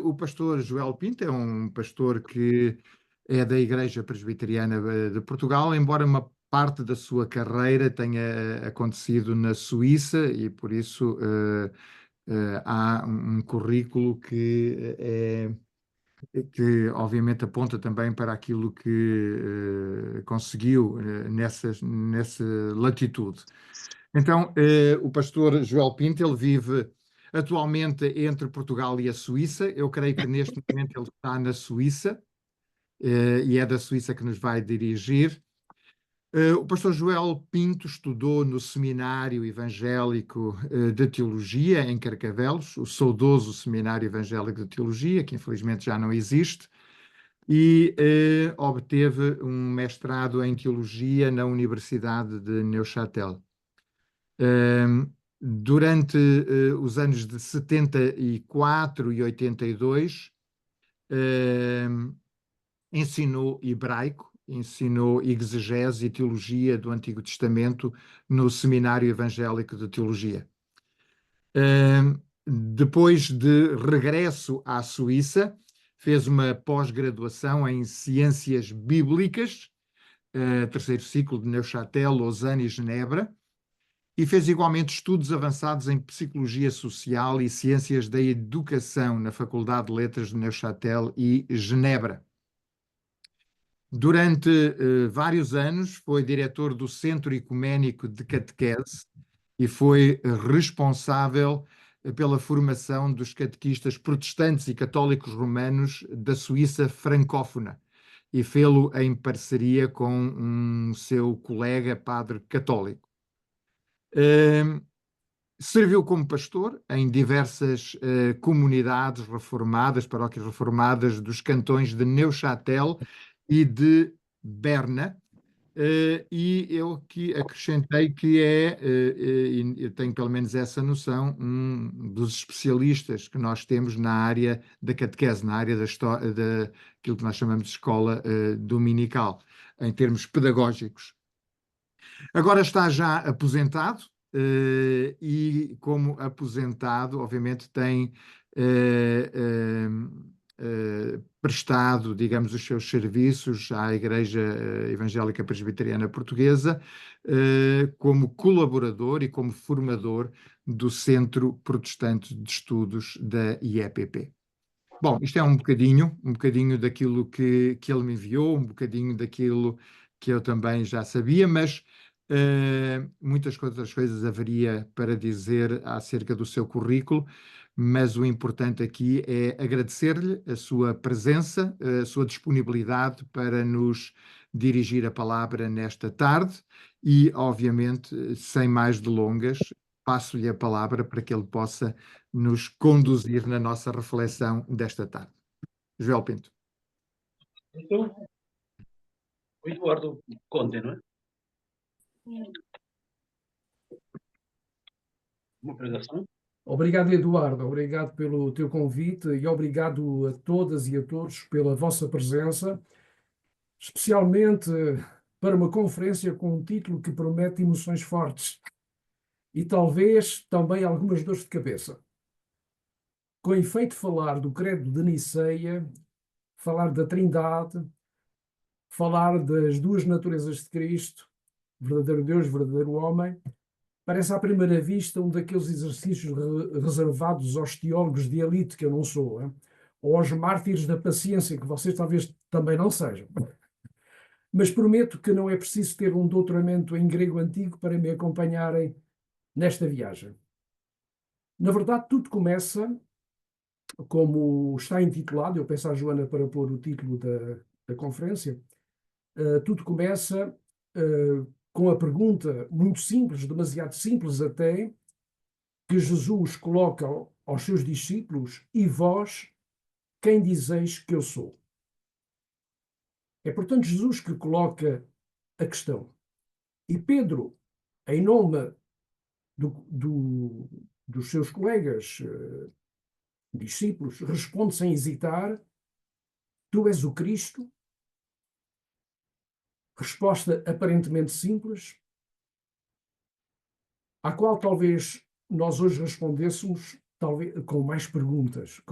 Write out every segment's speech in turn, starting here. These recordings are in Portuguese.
O pastor Joel Pinto é um pastor que é da Igreja Presbiteriana de Portugal, embora uma parte da sua carreira tenha acontecido na Suíça e por isso há um currículo que obviamente aponta também para aquilo que conseguiu nessa latitude. Então, o pastor Joel Pinto, ele vive atualmente entre Portugal e a Suíça. Eu creio que neste momento ele está na Suíça, e é da Suíça que nos vai dirigir. O pastor Joel Pinto estudou no Seminário Evangélico de Teologia em Carcavelos, o saudoso Seminário Evangélico de Teologia, que infelizmente já não existe, e obteve um mestrado em Teologia na Universidade de Neuchâtel. Durante os anos de 74 e 82, ensinou hebraico, ensinou exegese e teologia do Antigo Testamento no Seminário Evangélico de Teologia. Depois de regresso à Suíça, fez uma pós-graduação em Ciências Bíblicas, terceiro ciclo de Neuchâtel, Lausanne e Genebra, e fez igualmente estudos avançados em Psicologia Social e Ciências da Educação na Faculdade de Letras de Neuchâtel e Genebra. Durante vários anos foi diretor do Centro Ecuménico de Catequese e foi responsável pela formação dos catequistas protestantes e católicos romanos da Suíça francófona e fê-lo em parceria com um seu colega padre católico. Serviu como pastor em diversas comunidades reformadas, paróquias reformadas dos cantões de Neuchâtel e de Berna. E eu que acrescentei que e eu tenho pelo menos essa noção, um dos especialistas que nós temos na área da catequese, na área daquilo que nós chamamos de escola dominical, em termos pedagógicos. Agora está já aposentado, e como aposentado, obviamente tem prestado, digamos, os seus serviços à Igreja Evangélica Presbiteriana Portuguesa, como colaborador e como formador do Centro Protestante de Estudos da IEPP. Bom, isto é um bocadinho daquilo que ele me enviou, um bocadinho daquilo que eu também já sabia, mas muitas outras coisas haveria para dizer acerca do seu currículo, mas o importante aqui é agradecer-lhe a sua presença, a sua disponibilidade para nos dirigir a palavra nesta tarde e, obviamente, sem mais delongas, passo-lhe a palavra para que ele possa nos conduzir na nossa reflexão desta tarde. Joel Pinto. Então, o Eduardo Conde, não é? Uma apresentação. Obrigado, Eduardo. Obrigado pelo teu convite e obrigado a todas e a todos pela vossa presença, especialmente para uma conferência com um título que promete emoções fortes e talvez também algumas dores de cabeça. Com efeito, falar do credo de Niceia, falar da Trindade, falar das duas naturezas de Cristo, verdadeiro Deus, verdadeiro homem, parece à primeira vista um daqueles exercícios reservados aos teólogos de elite, que eu não sou, hein? Ou aos mártires da paciência, que vocês talvez também não sejam. Mas prometo que não é preciso ter um doutoramento em grego antigo para me acompanharem nesta viagem. Na verdade, tudo começa, como está intitulado, eu peço à Joana para pôr o título da conferência, tudo começa com a pergunta muito simples, demasiado simples até, que Jesus coloca aos seus discípulos: e vós, quem dizeis que eu sou? É, portanto, Jesus que coloca a questão. E Pedro, em nome dos seus colegas discípulos, responde sem hesitar: tu és o Cristo. Resposta aparentemente simples, à qual talvez nós hoje respondêssemos talvez com mais perguntas,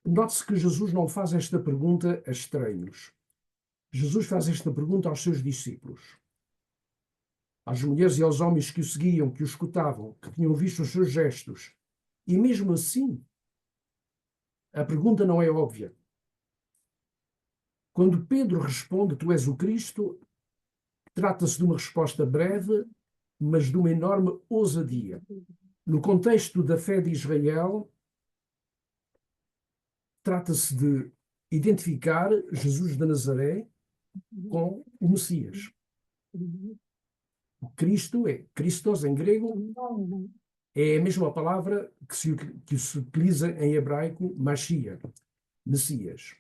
Note-se que Jesus não faz esta pergunta a estranhos. Jesus faz esta pergunta aos seus discípulos, às mulheres e aos homens que o seguiam, que o escutavam, que tinham visto os seus gestos. E mesmo assim, a pergunta não é óbvia. Quando Pedro responde, tu és o Cristo, trata-se de uma resposta breve, mas de uma enorme ousadia. No contexto da fé de Israel, trata-se de identificar Jesus de Nazaré com o Messias. O Cristo é Christos em grego, é a mesma palavra que se utiliza em hebraico, Mashiach, Messias.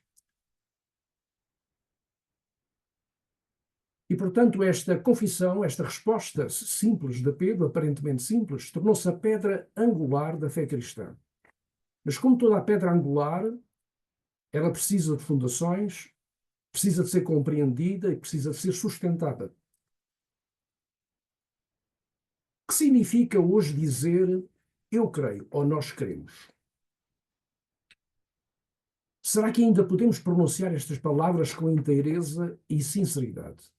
E, portanto, esta confissão, esta resposta simples de Pedro, aparentemente simples, tornou-se a pedra angular da fé cristã. Mas como toda a pedra angular, ela precisa de fundações, precisa de ser compreendida e precisa de ser sustentada. O que significa hoje dizer eu creio ou nós cremos? Será que ainda podemos pronunciar estas palavras com inteireza e sinceridade?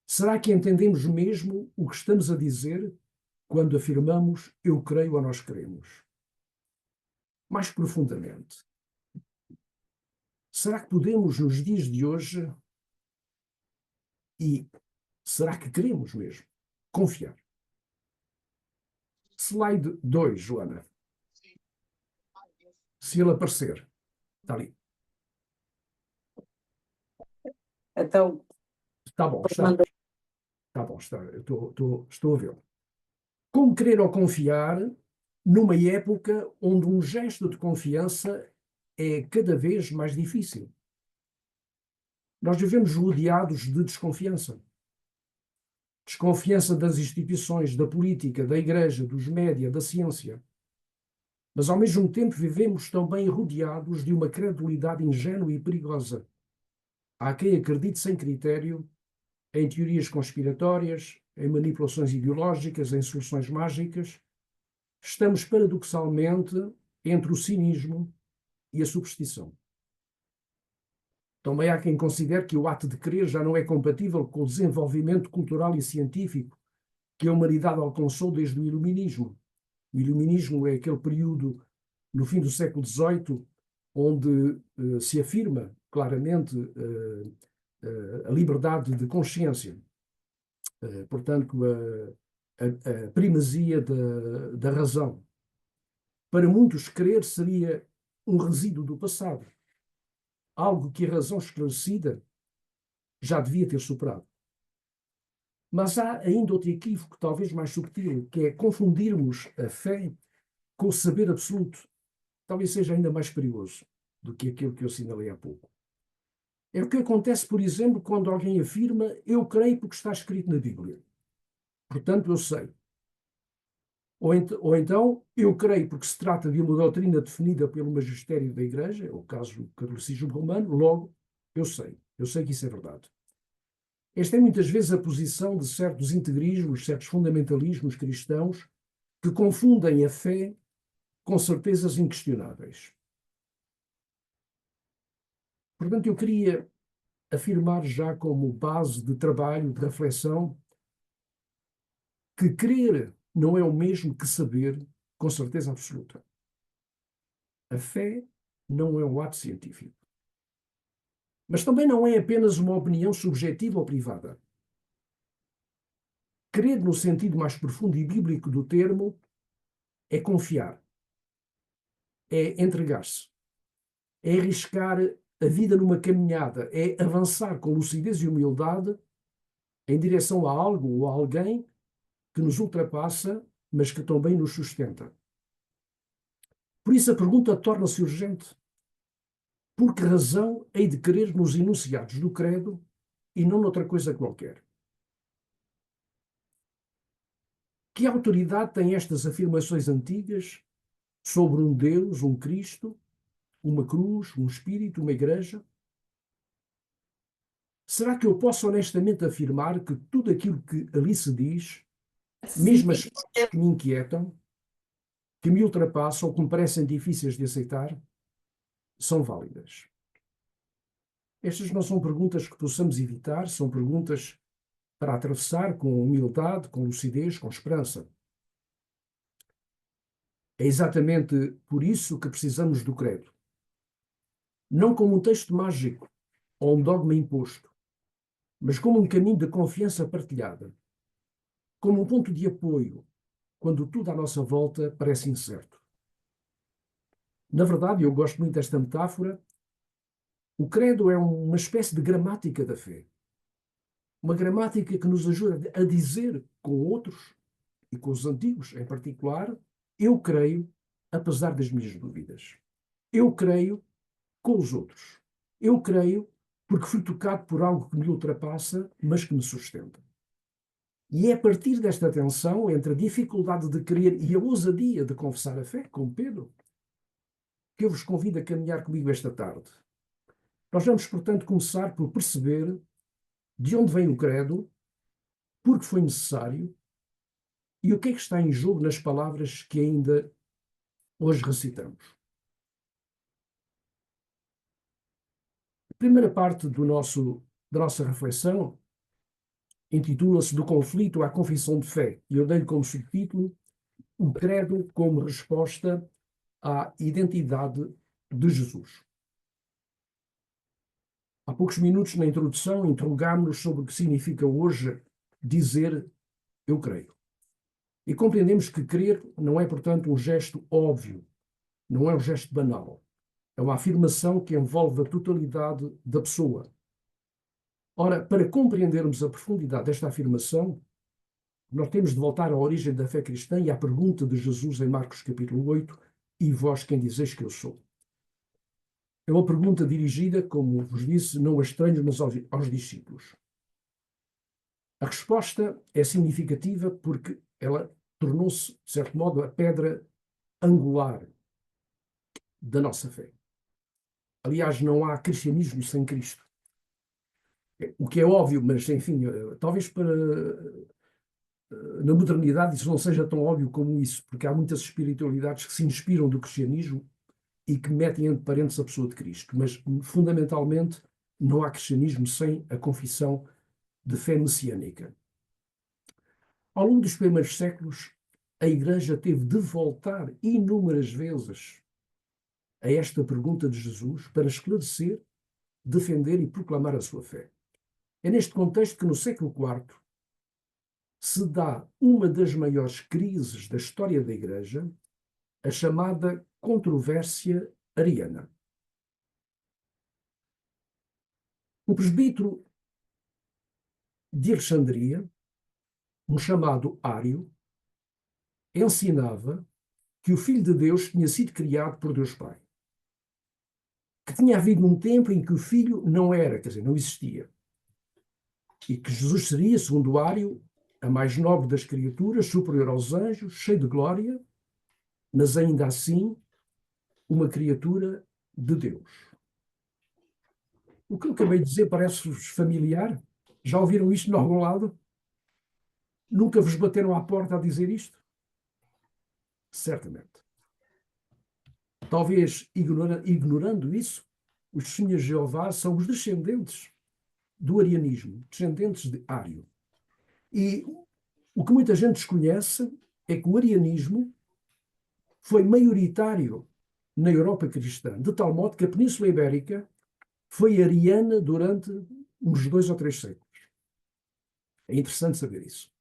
Será que entendemos mesmo o que estamos a dizer quando afirmamos eu creio ou nós cremos? Mais profundamente, será que podemos nos dias de hoje e será que queremos mesmo confiar? Slide 2, Joana. Se ele aparecer, está ali. Então, Está bom, está. Está bom, está. Estou a vê-lo. Como crer ou confiar numa época onde um gesto de confiança é cada vez mais difícil? Nós vivemos rodeados de desconfiança. Desconfiança das instituições, da política, da igreja, dos média, da ciência. Mas, ao mesmo tempo, vivemos também rodeados de uma credulidade ingênua e perigosa. Há quem acredite sem critério em teorias conspiratórias, em manipulações ideológicas, em soluções mágicas. Estamos, paradoxalmente, entre o cinismo e a superstição. Também há quem considere que o ato de crer já não é compatível com o desenvolvimento cultural e científico que a humanidade alcançou desde o Iluminismo. O Iluminismo é aquele período, no fim do século XVIII, onde se afirma claramente a liberdade de consciência. Portanto, a primazia da razão. Para muitos, crer seria um resíduo do passado, algo que a razão esclarecida já devia ter superado. Mas há ainda outro equívoco, talvez mais subtil, que é confundirmos a fé com o saber absoluto. Talvez seja ainda mais perigoso do que aquilo que eu assinalei há pouco. É o que acontece, por exemplo, quando alguém afirma eu creio porque está escrito na Bíblia. Portanto, eu sei. Ou então, eu creio porque se trata de uma doutrina definida pelo magistério da Igreja, é o caso do catolicismo romano, logo, eu sei. Eu sei que isso é verdade. Esta é muitas vezes a posição de certos integrismos, certos fundamentalismos cristãos que confundem a fé com certezas inquestionáveis. Portanto, eu queria afirmar já como base de trabalho, de reflexão, que crer não é o mesmo que saber com certeza absoluta. A fé não é um ato científico. Mas também não é apenas uma opinião subjetiva ou privada. Crer, no sentido mais profundo e bíblico do termo, é confiar, é entregar-se, é arriscar a vida numa caminhada, é avançar com lucidez e humildade em direção a algo ou a alguém que nos ultrapassa, mas que também nos sustenta. Por isso a pergunta torna-se urgente. Por que razão hei de crer nos enunciados do credo e não noutra coisa qualquer? Que autoridade têm estas afirmações antigas sobre um Deus, um Cristo, uma cruz, um Espírito, uma Igreja? Será que eu posso honestamente afirmar que tudo aquilo que ali se diz mesmo as partes que me inquietam, que me ultrapassam ou que me parecem difíceis de aceitar, são válidas. Estas não são perguntas que possamos evitar, são perguntas para atravessar com humildade, com lucidez, com esperança. É exatamente por isso que precisamos do credo. Não como um texto mágico ou um dogma imposto, mas como um caminho de confiança partilhada, como um ponto de apoio quando tudo à nossa volta parece incerto. Na verdade, eu gosto muito desta metáfora. O credo é uma espécie de gramática da fé. Uma gramática que nos ajuda a dizer com outros, e com os antigos em particular, eu creio, apesar das minhas dúvidas. Eu creio com os outros. Eu creio porque fui tocado por algo que me ultrapassa, mas que me sustenta. E é a partir desta tensão entre a dificuldade de crer e a ousadia de confessar a fé, como Pedro, que eu vos convido a caminhar comigo esta tarde. Nós vamos, portanto, começar por perceber de onde vem o credo, porque foi necessário e o que é que está em jogo nas palavras que ainda hoje recitamos. A primeira parte da nossa reflexão intitula-se Do conflito à confissão de fé, e eu dei-lhe como subtítulo o credo como resposta à identidade de Jesus. Há poucos minutos, na introdução, interrogámos-nos sobre o que significa hoje dizer eu creio. E compreendemos que crer não é, portanto, um gesto óbvio, não é um gesto banal. É uma afirmação que envolve a totalidade da pessoa. Ora, para compreendermos a profundidade desta afirmação, nós temos de voltar à origem da fé cristã e à pergunta de Jesus em Marcos capítulo 8, e vós quem dizeis que eu sou? É uma pergunta dirigida, como vos disse, não a estranhos, mas aos discípulos. A resposta é significativa porque ela tornou-se, de certo modo, a pedra angular da nossa fé. Aliás, não há cristianismo sem Cristo. O que é óbvio, mas, enfim, talvez na modernidade isso não seja tão óbvio como isso, porque há muitas espiritualidades que se inspiram do cristianismo e que metem entre parênteses a pessoa de Cristo. Mas, fundamentalmente, não há cristianismo sem a confissão de fé messiânica. Ao longo dos primeiros séculos, a Igreja teve de voltar inúmeras vezes a esta pergunta de Jesus para esclarecer, defender e proclamar a sua fé. É neste contexto que, no século IV, se dá uma das maiores crises da história da Igreja, a chamada controvérsia ariana. O presbítero de Alexandria, um chamado Ário, ensinava que o Filho de Deus tinha sido criado por Deus Pai. Que tinha havido um tempo em que o Filho não era, quer dizer, não existia. E que Jesus seria, segundo Ário, a mais nobre das criaturas, superior aos anjos, cheio de glória, mas ainda assim uma criatura de Deus. O que eu acabei de dizer parece-vos familiar? Já ouviram isto de algum lado? Nunca vos bateram à porta a dizer isto? Certamente. Talvez, ignorando isso, os testemunhas de Jeová são os descendentes do arianismo, descendentes de Ário. E o que muita gente desconhece é que o arianismo foi maioritário na Europa cristã, de tal modo que a Península Ibérica foi ariana durante uns 2 ou 3 séculos. É interessante saber isso.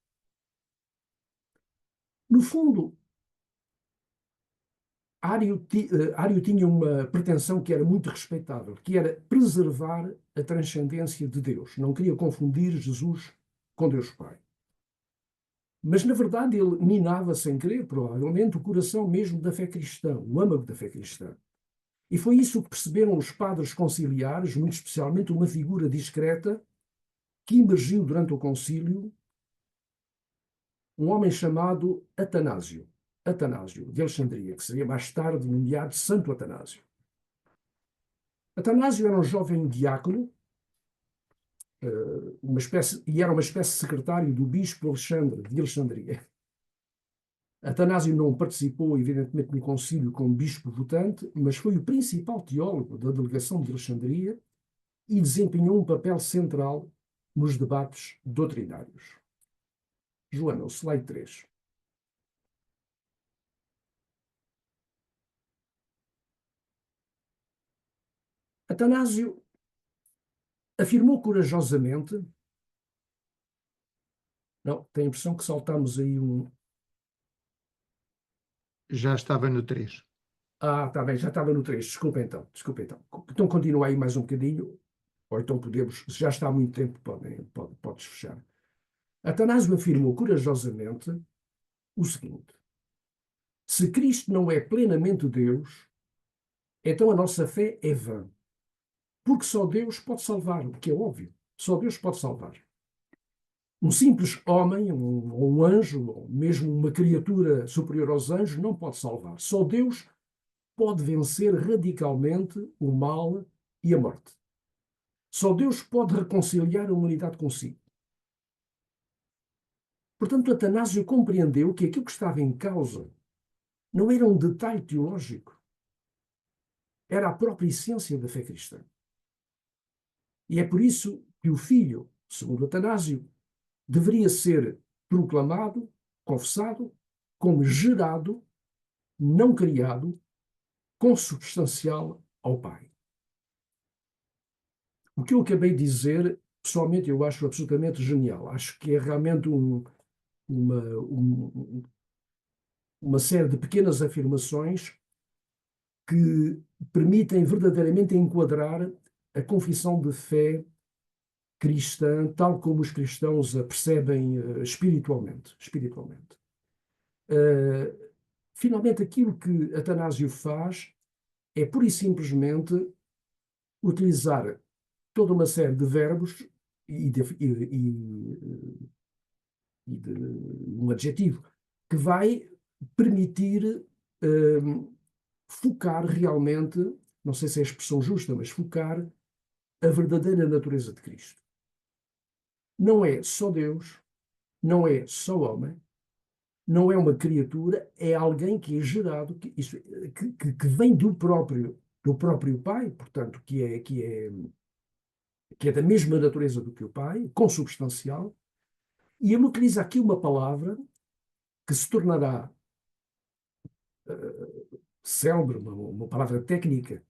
No fundo, Ário tinha uma pretensão que era muito respeitável, que era preservar a transcendência de Deus. Não queria confundir Jesus com Deus Pai. Mas, na verdade, ele minava sem querer, provavelmente, o coração mesmo da fé cristã, o âmago da fé cristã. E foi isso que perceberam os padres conciliares, muito especialmente uma figura discreta que emergiu durante o concílio, um homem chamado Atanásio de Alexandria, que seria mais tarde nomeado Santo Atanásio. Atanásio era um jovem diácono era uma espécie de secretário do bispo Alexandre, de Alexandria. Atanásio não participou, evidentemente, no concílio como bispo votante, mas foi o principal teólogo da delegação de Alexandria e desempenhou um papel central nos debates doutrinários. Joana, o slide 3. Atanásio afirmou corajosamente. Não, tenho a impressão que saltamos aí um. Já estava no 3. Está bem, já estava no 3. Desculpa então. Então continua aí mais um bocadinho, ou então podemos, se já está há muito tempo, podes fechar. Atanásio afirmou corajosamente o seguinte: se Cristo não é plenamente Deus, então a nossa fé é vã. Porque só Deus pode salvar, o que é óbvio. Só Deus pode salvar. Um simples homem, um anjo, ou mesmo uma criatura superior aos anjos, não pode salvar. Só Deus pode vencer radicalmente o mal e a morte. Só Deus pode reconciliar a humanidade consigo. Portanto, Atanásio compreendeu que aquilo que estava em causa não era um detalhe teológico, era a própria essência da fé cristã. E é por isso que o Filho, segundo Atanásio, deveria ser proclamado, confessado, como gerado, não criado, consubstancial ao Pai. O que eu acabei de dizer, pessoalmente, eu acho absolutamente genial. Acho que é realmente uma série de pequenas afirmações que permitem verdadeiramente enquadrar a confissão de fé cristã, tal como os cristãos a percebem espiritualmente. Finalmente, aquilo que Atanásio faz é pura e simplesmente utilizar toda uma série de verbos e de um adjetivo que vai permitir focar realmente, não sei se é a expressão justa, mas focar a verdadeira natureza de Cristo. Não é só Deus, não é só homem, não é uma criatura, é alguém que é gerado, que vem do próprio Pai, portanto, que é da mesma natureza do que o Pai, consubstancial, e ele utiliza aqui uma palavra que se tornará célebre, uma palavra técnica,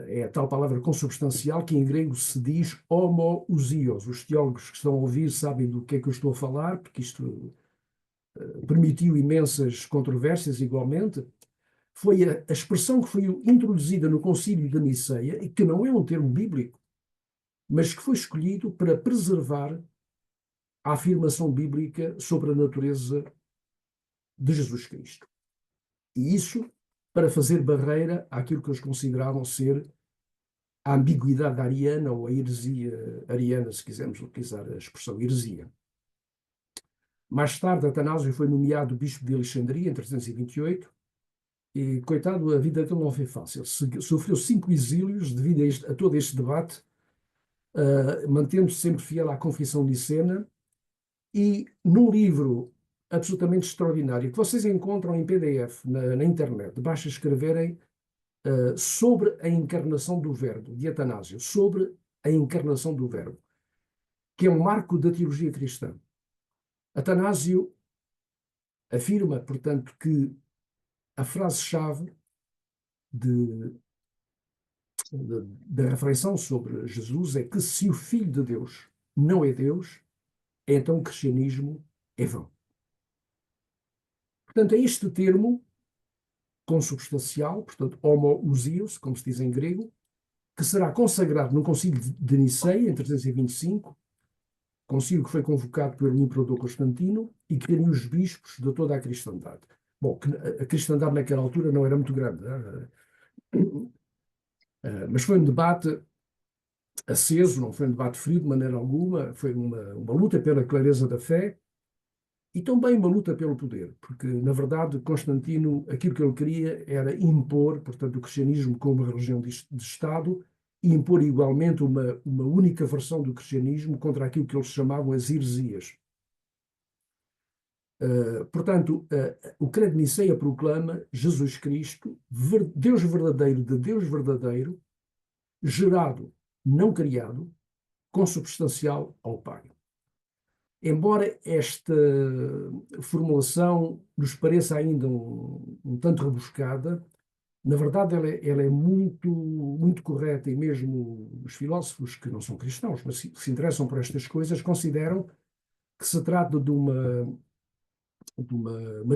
é a tal palavra consubstancial que em grego se diz homoousios. Os teólogos que estão a ouvir sabem do que é que eu estou a falar, porque isto permitiu imensas controvérsias igualmente. Foi a expressão que foi introduzida no Concílio de Niceia, e que não é um termo bíblico, mas que foi escolhido para preservar a afirmação bíblica sobre a natureza de Jesus Cristo. E isso para fazer barreira àquilo que eles consideravam ser a ambiguidade ariana ou a heresia ariana, se quisermos utilizar a expressão heresia. Mais tarde, Atanásio foi nomeado bispo de Alexandria em 328 e, coitado, a vida dele não foi fácil. Sofreu 5 exílios devido a todo este debate, mantendo-se sempre fiel à Confissão Nicena, e num livro absolutamente extraordinário que vocês encontram em PDF na internet, basta escreverem sobre a encarnação do Verbo, de Atanásio, sobre a encarnação do Verbo, que é um marco da teologia cristã. Atanásio afirma, portanto, que a frase-chave da reflexão sobre Jesus é que se o Filho de Deus não é Deus, então o cristianismo é vão. Portanto, é este termo consubstancial, portanto, homoousios, como se diz em grego, que será consagrado no Concílio de Niceia, em 325, concílio que foi convocado pelo imperador Constantino e que reuniu os bispos de toda a cristandade. Bom, a cristandade naquela altura não era muito grande, mas foi um debate aceso, não foi um debate frio de maneira alguma, foi uma luta pela clareza da fé e também uma luta pelo poder, porque, na verdade, Constantino, aquilo que ele queria era impor, portanto, o cristianismo como uma religião de Estado e impor igualmente uma única versão do cristianismo contra aquilo que eles chamavam as heresias. Portanto, o Credo de Niceia proclama Jesus Cristo, Deus verdadeiro de Deus verdadeiro, gerado, não criado, consubstancial ao Pai. Embora esta formulação nos pareça ainda um tanto rebuscada, na verdade ela é muito correta, e mesmo os filósofos que não são cristãos, mas se interessam por estas coisas, consideram que se trata de uma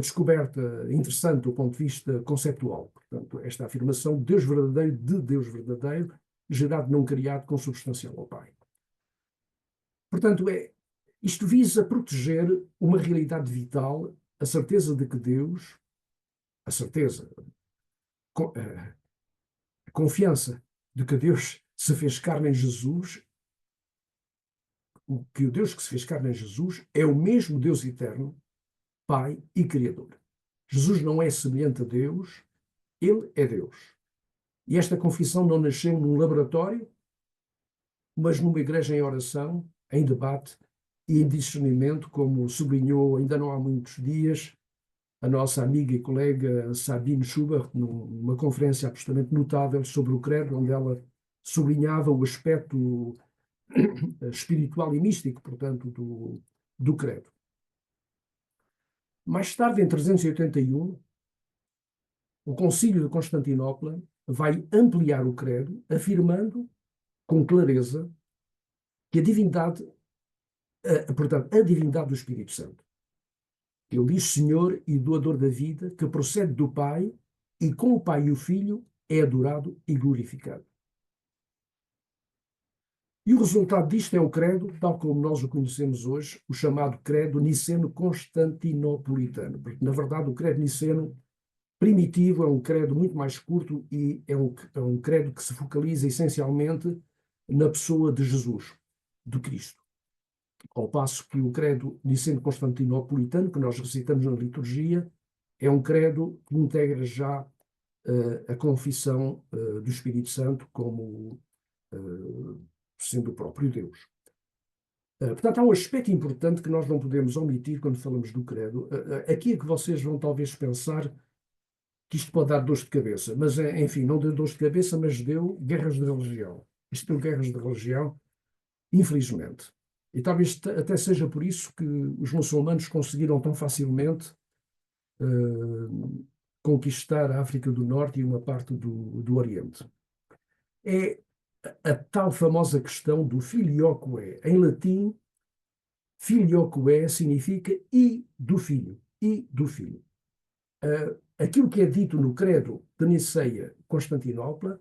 descoberta interessante do ponto de vista conceptual. Portanto, esta afirmação de Deus verdadeiro, gerado, não criado, consubstancial ao Pai. Portanto, isto visa proteger uma realidade vital, a certeza de que Deus, a certeza, a confiança de que Deus se fez carne em Jesus, que o Deus que se fez carne em Jesus é o mesmo Deus eterno, Pai e Criador. Jesus não é semelhante a Deus, ele é Deus. E esta confissão não nasceu num laboratório, mas numa igreja em oração, em debate e em discernimento, como sublinhou ainda não há muitos dias a nossa amiga e colega Sabine Schubert, numa conferência absolutamente notável sobre o credo, onde ela sublinhava o aspecto espiritual e místico, portanto, do credo. Mais tarde, em 381, o Concílio de Constantinopla vai ampliar o credo, afirmando com clareza que a divindade do Espírito Santo. Ele diz Senhor e doador da vida, que procede do Pai, e com o Pai e o Filho é adorado e glorificado. E o resultado disto é o credo, tal como nós o conhecemos hoje, o chamado credo niceno-constantinopolitano. Porque, na verdade, o credo niceno primitivo é um credo muito mais curto e é um credo que se focaliza essencialmente na pessoa de Jesus, de Cristo. Ao passo que o credo niceno-constantinopolitano, que nós recitamos na liturgia, é um credo que integra já a confissão do Espírito Santo como sendo o próprio Deus. Portanto, há um aspecto importante que nós não podemos omitir quando falamos do credo. Aqui é que vocês vão talvez pensar que isto pode dar dor de cabeça, mas, enfim, não deu dor de cabeça, mas deu guerras de religião. Isto deu guerras de religião, infelizmente. E talvez até seja por isso que os muçulmanos conseguiram tão facilmente conquistar a África do Norte e uma parte do Oriente. É a tal famosa questão do filioque. Em latim, filioque significa e do filho. E do filho. Aquilo que é dito no credo de Niceia, Constantinopla,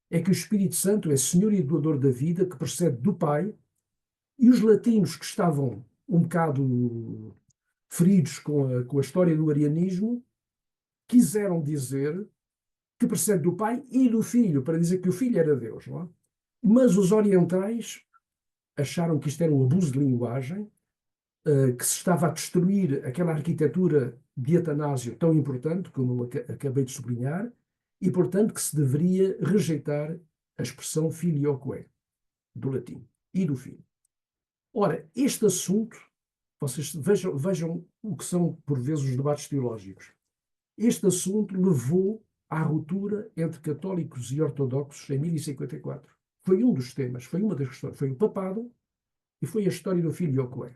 é que o Espírito Santo é Senhor e doador da vida, que procede do Pai, e os latinos que estavam um bocado feridos com a história do arianismo quiseram dizer que procede do Pai e do Filho, para dizer que o Filho era Deus, não é? Mas os orientais acharam que isto era um abuso de linguagem, que se estava a destruir aquela arquitetura de Atanásio tão importante, como acabei de sublinhar, e, portanto, que se deveria rejeitar a expressão filioque, do latim, e do filho. Ora, este assunto, vocês vejam o que são, por vezes, os debates teológicos. Este assunto levou à ruptura entre católicos e ortodoxos em 1054. Foi um dos temas, foi uma das questões. Foi o papado e foi a história do filioque.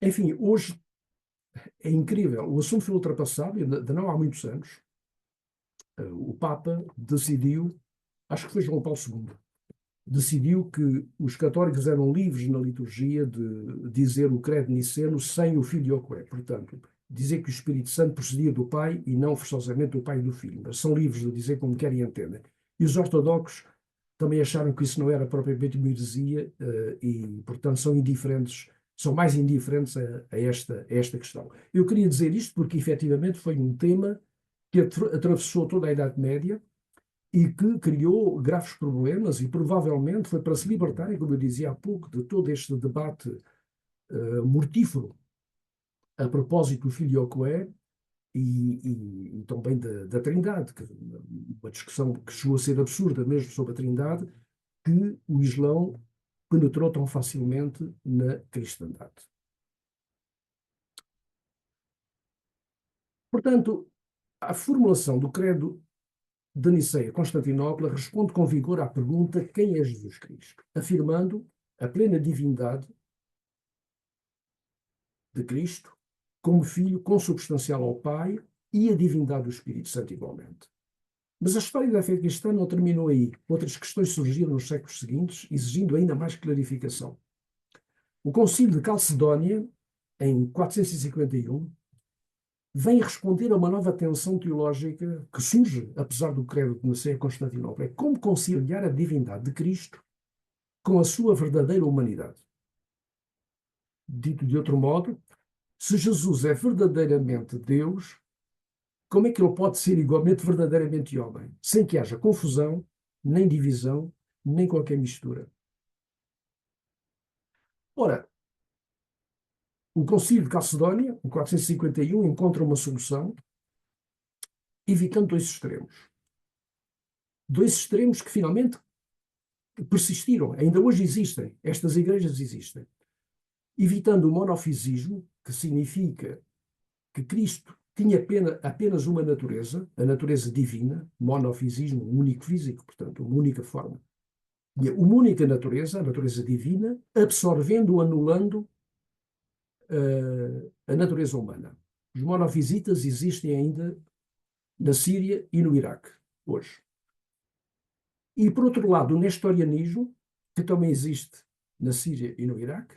Enfim, hoje é incrível. O assunto foi ultrapassado, de não há muitos anos. O Papa decidiu, acho que foi João Paulo II, decidiu que os católicos eram livres na liturgia de dizer o credo niceno sem o filioque. Portanto, dizer que o Espírito Santo procedia do Pai e não forçosamente do Pai e do Filho. Mas são livres de dizer como querem e entendem. E os ortodoxos também acharam que isso não era propriamente uma heresia e, portanto, são mais indiferentes a esta questão. Eu queria dizer isto porque, efetivamente, foi um tema que atravessou toda a Idade Média e que criou graves problemas e, provavelmente, foi para se libertarem, como eu dizia há pouco, de todo este debate mortífero a propósito do filioque e também da Trindade, uma discussão que chegou a ser absurda mesmo sobre a Trindade, que o Islão penetrou tão facilmente na cristandade. Portanto, a formulação do credo de Niceia, Constantinopla, responde com vigor à pergunta: quem é Jesus Cristo? Afirmando a plena divindade de Cristo como Filho consubstancial ao Pai e a divindade do Espírito Santo igualmente. Mas a história da fé cristã não terminou aí. Outras questões surgiram nos séculos seguintes, exigindo ainda mais clarificação. O Concílio de Calcedónia, em 451, vem responder a uma nova tensão teológica que surge, apesar do credo de Niceia Constantinopla. É como conciliar a divindade de Cristo com a sua verdadeira humanidade. Dito de outro modo, se Jesus é verdadeiramente Deus, como é que ele pode ser igualmente verdadeiramente homem, sem que haja confusão, nem divisão, nem qualquer mistura? Ora, o Concílio de Calcedónia, em 451, encontra uma solução, evitando dois extremos. Dois extremos que finalmente persistiram, ainda hoje existem, estas igrejas existem. Evitando o monofisismo, que significa que Cristo tinha apenas uma natureza, a natureza divina, monofisismo, um único físico, portanto, uma única forma. Tinha uma única natureza, a natureza divina, absorvendo, anulando a natureza humana. Os monofisitas existem ainda na Síria e no Iraque, hoje. E, por outro lado, o nestorianismo, que também existe na Síria e no Iraque,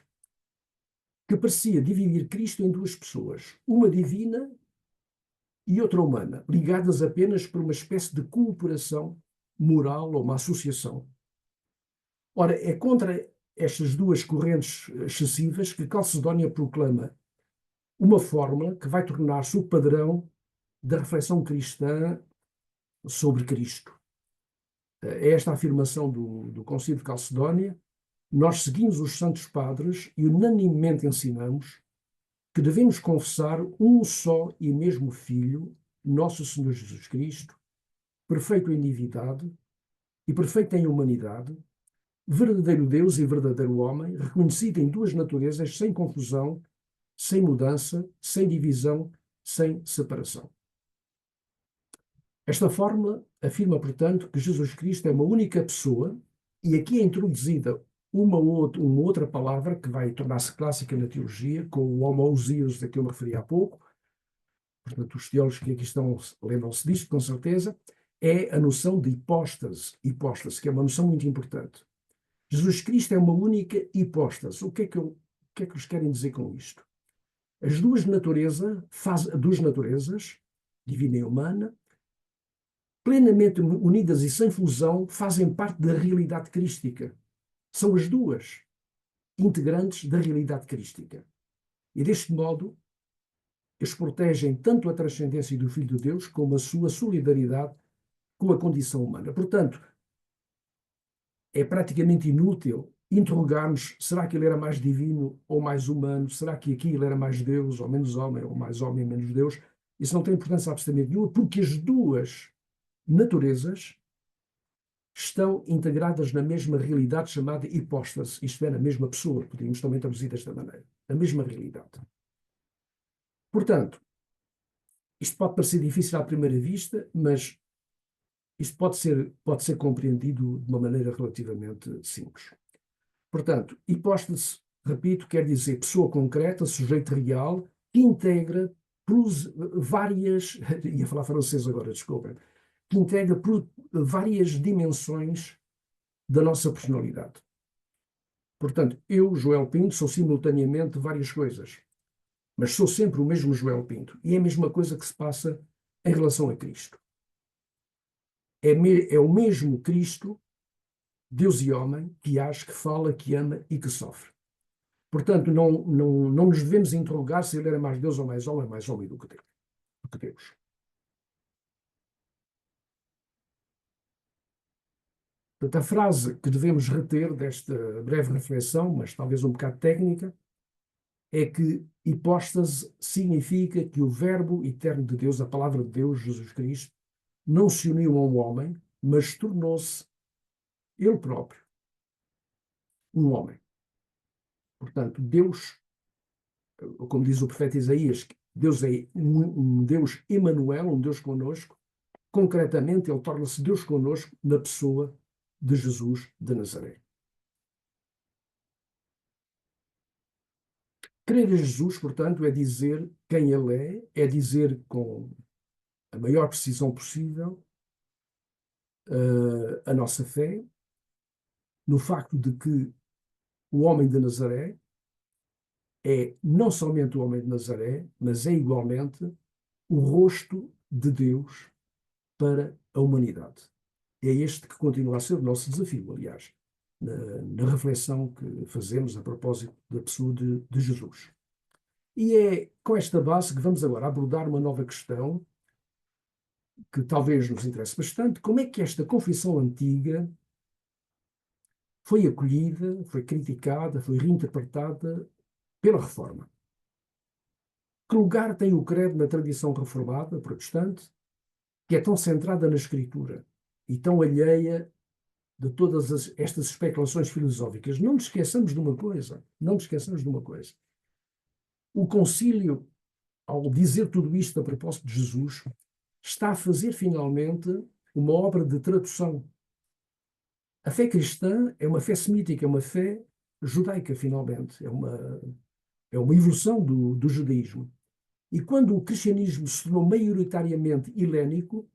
que parecia dividir Cristo em duas pessoas, uma divina e outra humana, ligadas apenas por uma espécie de cooperação moral ou uma associação. Ora, é contra estas duas correntes excessivas que Calcedónia proclama uma fórmula que vai tornar-se o padrão da reflexão cristã sobre Cristo. É esta a afirmação do Concílio de Calcedónia. Nós seguimos os Santos Padres e unanimemente ensinamos que devemos confessar um só e mesmo Filho, nosso Senhor Jesus Cristo, perfeito em divindade e perfeito em humanidade, verdadeiro Deus e verdadeiro homem, reconhecido em duas naturezas, sem confusão, sem mudança, sem divisão, sem separação. Esta fórmula afirma, portanto, que Jesus Cristo é uma única pessoa, e aqui é introduzida uma outra palavra que vai tornar-se clássica na teologia, com o homoousios a que eu me referi há pouco. Portanto, os teólogos que aqui estão lembram-se disto, com certeza, é a noção de hipóstase, que é uma noção muito importante. Jesus Cristo é uma única hipóstase. O que é que eles querem dizer com isto? As duas naturezas, divina e humana, plenamente unidas e sem fusão, fazem parte da realidade crística. São as duas integrantes da realidade crística. E deste modo, eles protegem tanto a transcendência do Filho de Deus como a sua solidariedade com a condição humana. Portanto, é praticamente inútil interrogarmos: será que ele era mais divino ou mais humano? Será que aqui ele era mais Deus ou menos homem, ou mais homem e menos Deus? Isso não tem importância absolutamente nenhuma, porque as duas naturezas estão integradas na mesma realidade chamada hipóstase, isto é, na mesma pessoa, podemos também traduzir desta maneira, a mesma realidade. Portanto, isto pode parecer difícil à primeira vista, mas isto pode ser compreendido de uma maneira relativamente simples. Portanto, hipóstase, repito, quer dizer pessoa concreta, sujeito real, que integra várias, ia falar francês agora, desculpem, que integra várias dimensões da nossa personalidade. Portanto, eu, Joel Pinto, sou simultaneamente várias coisas, mas sou sempre o mesmo Joel Pinto. E é a mesma coisa que se passa em relação a Cristo. É o mesmo Cristo, Deus e homem, que age, que fala, que ama e que sofre. Portanto, não nos devemos interrogar se ele era mais Deus ou mais homem do que Deus. Portanto, a frase que devemos reter desta breve reflexão, mas talvez um bocado técnica, é que hipóstase significa que o Verbo eterno de Deus, a palavra de Deus, Jesus Cristo, não se uniu a um homem, mas tornou-se ele próprio um homem. Portanto, Deus, como diz o profeta Isaías, Deus é um Deus Emanuel, um Deus conosco. Concretamente, ele torna-se Deus conosco na pessoa de Jesus de Nazaré. Crer em Jesus, portanto, é dizer quem ele é dizer com a maior precisão possível a nossa fé no facto de que o homem de Nazaré é não somente o homem de Nazaré, mas é igualmente o rosto de Deus para a humanidade. É este que continua a ser o nosso desafio, aliás, na reflexão que fazemos a propósito da pessoa de Jesus. E é com esta base que vamos agora abordar uma nova questão que talvez nos interesse bastante. Como é que esta confissão antiga foi acolhida, foi criticada, foi reinterpretada pela Reforma? Que lugar tem o credo na tradição reformada, protestante, que é tão centrada na Escritura e tão alheia de todas estas especulações filosóficas? Não nos esqueçamos de uma coisa, não nos esqueçamos de uma coisa. O concílio, ao dizer tudo isto a propósito de Jesus, está a fazer finalmente uma obra de tradução. A fé cristã é uma fé semítica, é uma fé judaica, finalmente. É uma evolução do judaísmo. E quando o cristianismo se tornou maioritariamente helénico,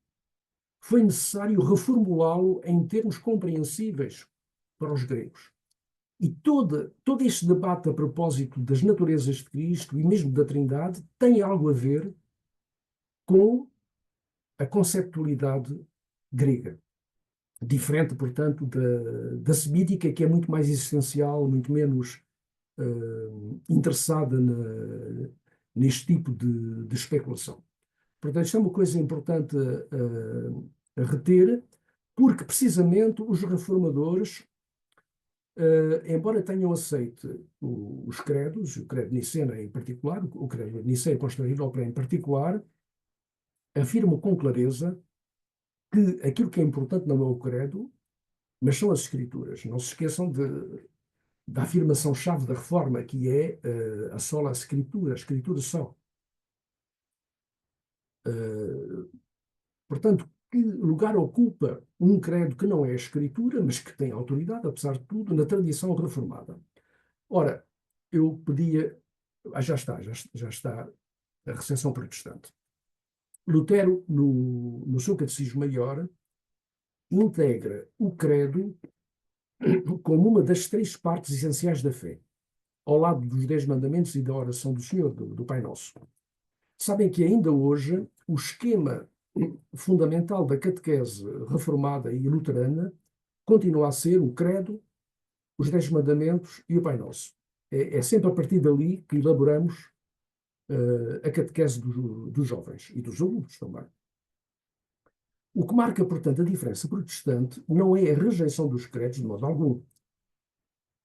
foi necessário reformulá-lo em termos compreensíveis para os gregos. E todo este debate a propósito das naturezas de Cristo e mesmo da Trindade tem algo a ver com a conceptualidade grega. Diferente, portanto, da semítica, que é muito mais existencial, muito menos interessada neste tipo de especulação. Portanto, isto é uma coisa importante a reter, porque precisamente os reformadores, embora tenham aceito os credos, o credo niceno em particular, o credo niceno Constantinopla em particular, afirmam com clareza que aquilo que é importante não é o credo, mas são as Escrituras. Não se esqueçam da afirmação-chave da Reforma, que é a sola Escritura, a Escritura só. Portanto, que lugar ocupa um credo que não é a Escritura, mas que tem autoridade, apesar de tudo, na tradição reformada? Ora, eu pedia... já está a recepção protestante. Lutero, no seu Catecismo Maior, integra o credo como uma das 3 partes essenciais da fé, ao lado dos 10 mandamentos e da oração do Senhor, do Pai Nosso. Sabem que ainda hoje o esquema fundamental da catequese reformada e luterana continua a ser o credo, os 10 mandamentos e o Pai Nosso. É sempre a partir dali que elaboramos a catequese dos jovens e dos adultos também. O que marca, portanto, a diferença protestante não é a rejeição dos credos, de modo algum.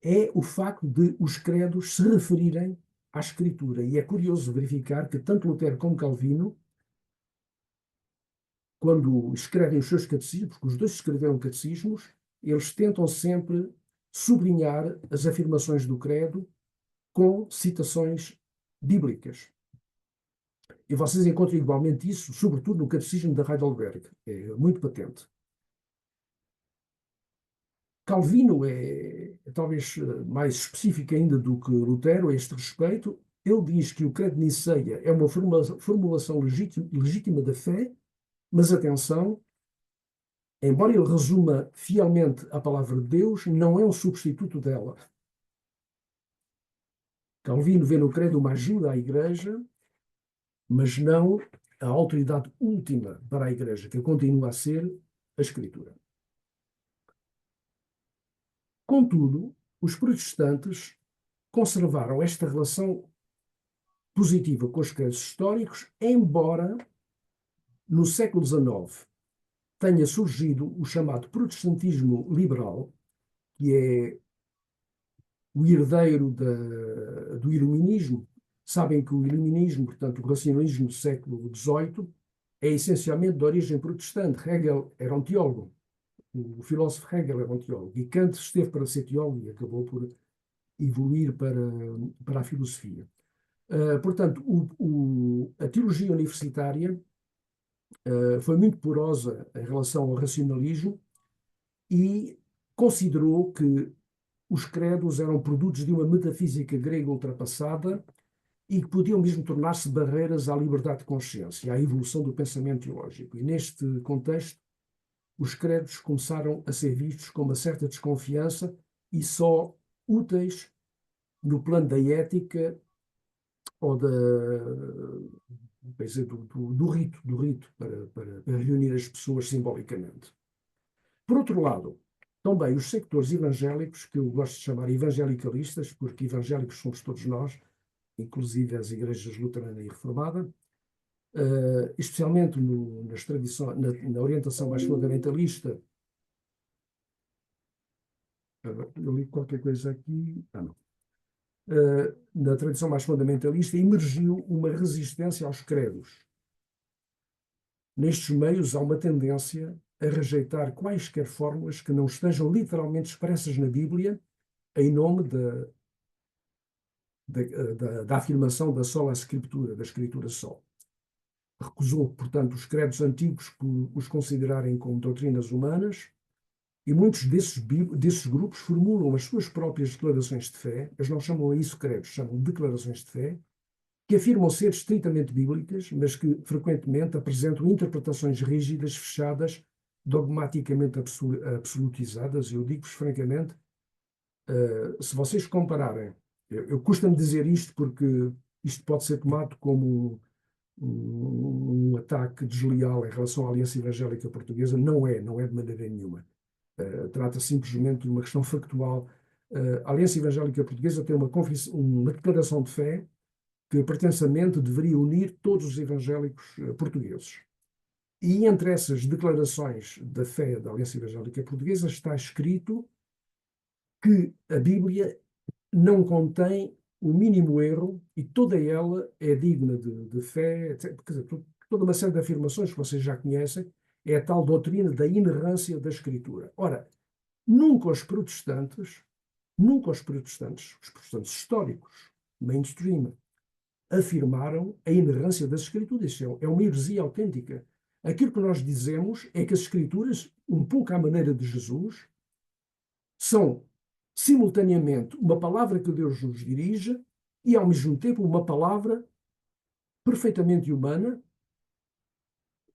É o facto de os credos se referirem à Escritura. E é curioso verificar que tanto Lutero como Calvino, quando escrevem os seus catecismos, porque os dois escreveram catecismos, eles tentam sempre sublinhar as afirmações do credo com citações bíblicas. E vocês encontram igualmente isso, sobretudo no Catecismo de Heidelberg. É muito patente. Calvino é talvez mais específico ainda do que Lutero a este respeito. Ele diz que o credo de Niceia é uma formulação legítima da fé, mas atenção, embora ele resuma fielmente a palavra de Deus, não é um substituto dela. Calvino vê no credo uma ajuda à Igreja, mas não a autoridade última para a Igreja, que continua a ser a Escritura. Contudo, os protestantes conservaram esta relação positiva com os credos históricos, embora no século XIX tenha surgido o chamado protestantismo liberal, que é o herdeiro do iluminismo. Sabem que o iluminismo, portanto o racionalismo do século XVIII, é essencialmente de origem protestante. Hegel era um teólogo, o filósofo Hegel era um teólogo, e Kant esteve para ser teólogo e acabou por evoluir para a filosofia. Portanto, a teologia universitária foi muito porosa em relação ao racionalismo e considerou que os credos eram produtos de uma metafísica grega ultrapassada e que podiam mesmo tornar-se barreiras à liberdade de consciência, à evolução do pensamento teológico. E neste contexto, os credos começaram a ser vistos com uma certa desconfiança e só úteis no plano da ética ou do rito para reunir as pessoas simbolicamente. Por outro lado, também os sectores evangélicos, que eu gosto de chamar evangelicalistas, porque evangélicos somos todos nós, inclusive as igrejas luterana e reformada, especialmente na orientação mais fundamentalista. Eu li qualquer coisa aqui. Não. Na tradição mais fundamentalista, emergiu uma resistência aos credos. Nestes meios há uma tendência a rejeitar quaisquer fórmulas que não estejam literalmente expressas na Bíblia em nome da afirmação da sola escritura, da escritura só. Recusou, portanto, os credos antigos por os considerarem como doutrinas humanas, e muitos desses grupos formulam as suas próprias declarações de fé. Eles não chamam a isso credos, chamam declarações de fé, que afirmam ser estritamente bíblicas, mas que frequentemente apresentam interpretações rígidas, fechadas, dogmaticamente absolutizadas. Eu digo-vos francamente, se vocês compararem, eu custa-me dizer isto porque isto pode ser tomado como um ataque desleal em relação à Aliança Evangélica Portuguesa. Não é de maneira nenhuma. Trata simplesmente de uma questão factual. A Aliança Evangélica Portuguesa tem uma declaração de fé que pretensamente deveria unir todos os evangélicos portugueses. E entre essas declarações da fé da Aliança Evangélica Portuguesa está escrito que a Bíblia não contém o mínimo erro e toda ela é digna de fé, etc. Quer dizer, toda uma série de afirmações que vocês já conhecem, é a tal doutrina da inerrância da Escritura. Ora, nunca os protestantes históricos, mainstream, afirmaram a inerrância das Escrituras. Isso é uma heresia autêntica. Aquilo que nós dizemos é que as Escrituras, um pouco à maneira de Jesus, são simultaneamente uma palavra que Deus nos dirige e, ao mesmo tempo, uma palavra perfeitamente humana,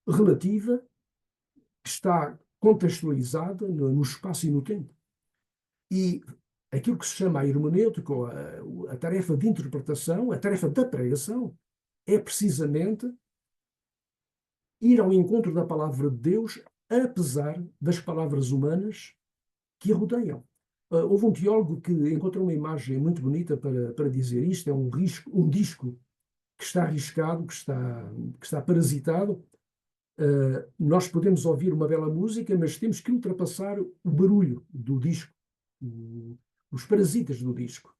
relativa, que está contextualizada no espaço e no tempo. E aquilo que se chama a hermenêutica, a tarefa de interpretação, a tarefa da pregação, é precisamente ir ao encontro da palavra de Deus, apesar das palavras humanas que a rodeiam. Houve um teólogo que encontrou uma imagem muito bonita para dizer isto. É um disco que está arriscado, que está parasitado. Nós podemos ouvir uma bela música, mas temos que ultrapassar o barulho do disco, os parasitas do disco.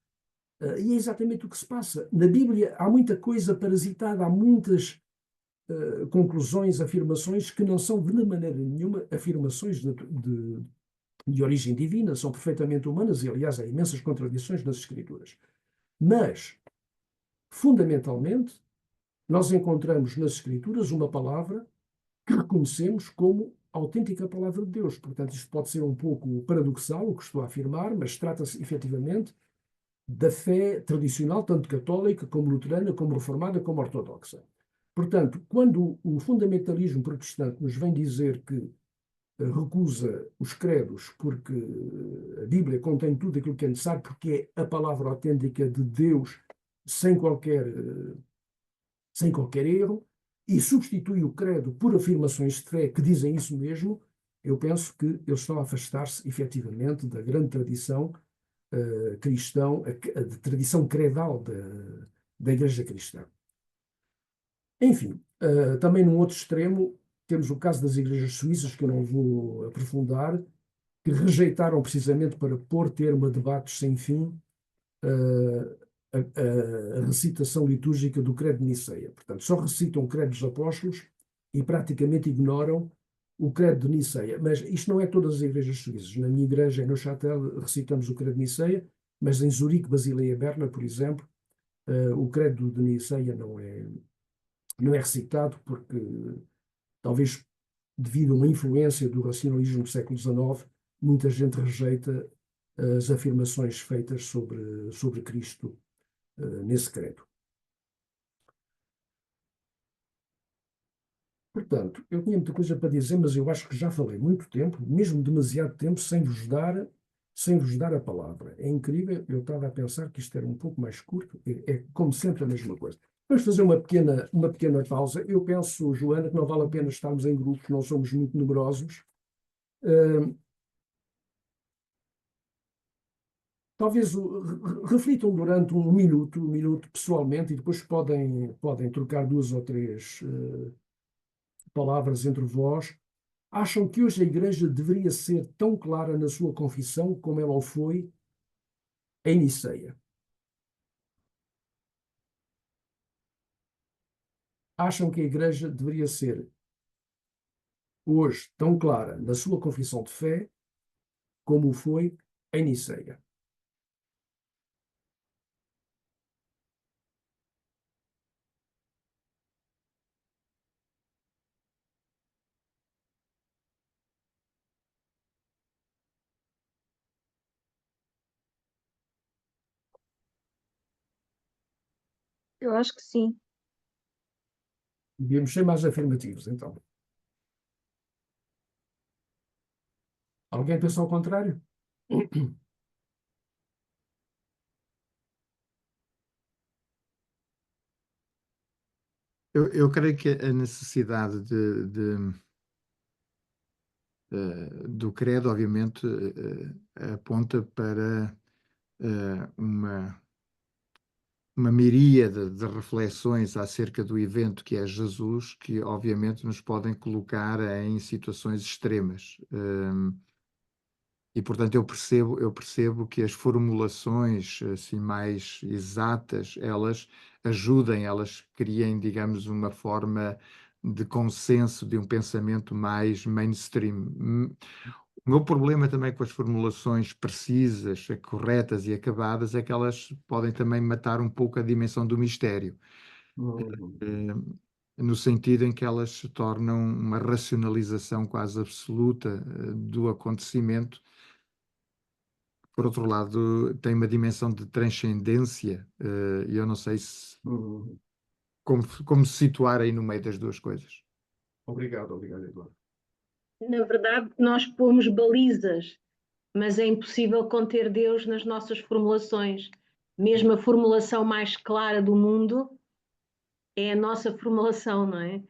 E é exatamente o que se passa. Na Bíblia há muita coisa parasitada, há muitas conclusões, afirmações que não são de maneira nenhuma afirmações de origem divina, são perfeitamente humanas e, aliás, há imensas contradições nas Escrituras. Mas, fundamentalmente, nós encontramos nas Escrituras uma palavra que reconhecemos como autêntica palavra de Deus. Portanto, isto pode ser um pouco paradoxal, o que estou a afirmar, mas trata-se, efetivamente, da fé tradicional, tanto católica, como luterana, como reformada, como ortodoxa. Portanto, quando o fundamentalismo protestante nos vem dizer que recusa os credos porque a Bíblia contém tudo aquilo que é necessário, porque é a palavra autêntica de Deus sem qualquer erro, e substitui o credo por afirmações de fé que dizem isso mesmo, eu penso que eles estão a afastar-se efetivamente da grande tradição cristã, de tradição credal da Igreja cristã. Enfim, também num outro extremo, temos o caso das igrejas suíças, que eu não vou aprofundar, que rejeitaram precisamente para pôr termo a debates sem fim a recitação litúrgica do Credo de Niceia. Portanto, só recitam o Credo dos Apóstolos e praticamente ignoram o credo de Niceia. Mas isto não é todas as igrejas suíças. Na minha igreja, em Neuchâtel, recitamos o credo de Niceia, mas em Zurique, Basileia e Berna, por exemplo, o credo de Niceia não é recitado porque, talvez devido a uma influência do racionalismo do século XIX, muita gente rejeita as afirmações feitas sobre Cristo nesse credo. Portanto, eu tinha muita coisa para dizer, mas eu acho que já falei muito tempo, mesmo demasiado tempo, sem vos dar a palavra. É incrível, eu estava a pensar que isto era um pouco mais curto, é como sempre a mesma coisa. Vamos fazer uma pequena pausa. Eu penso, Joana, que não vale a pena estarmos em grupos, não somos muito numerosos. Talvez reflitam durante um minuto pessoalmente, e depois podem trocar 2 ou 3 palavras entre vós. Acham que hoje a Igreja deveria ser tão clara na sua confissão como ela o foi em Niceia? Acham que a Igreja deveria ser hoje tão clara na sua confissão de fé como o foi em Niceia? Eu acho que sim. Devíamos ser mais afirmativos, então. Alguém pensa ao contrário? Eu creio que a necessidade do credo, obviamente, aponta para uma miríade de reflexões acerca do evento que é Jesus, que obviamente nos podem colocar em situações extremas. E, portanto, eu percebo que as formulações assim mais exatas, elas ajudem, elas criem, digamos, uma forma de consenso de um pensamento mais mainstream. O meu problema também com as formulações precisas, corretas e acabadas é que elas podem também matar um pouco a dimensão do mistério, no sentido em que elas se tornam uma racionalização quase absoluta do acontecimento. Por outro lado, tem uma dimensão de transcendência, e eu não sei como se situar aí no meio das duas coisas. Obrigado, Eduardo. Na verdade, nós pomos balizas, mas é impossível conter Deus nas nossas formulações. Mesmo a formulação mais clara do mundo é a nossa formulação, não é?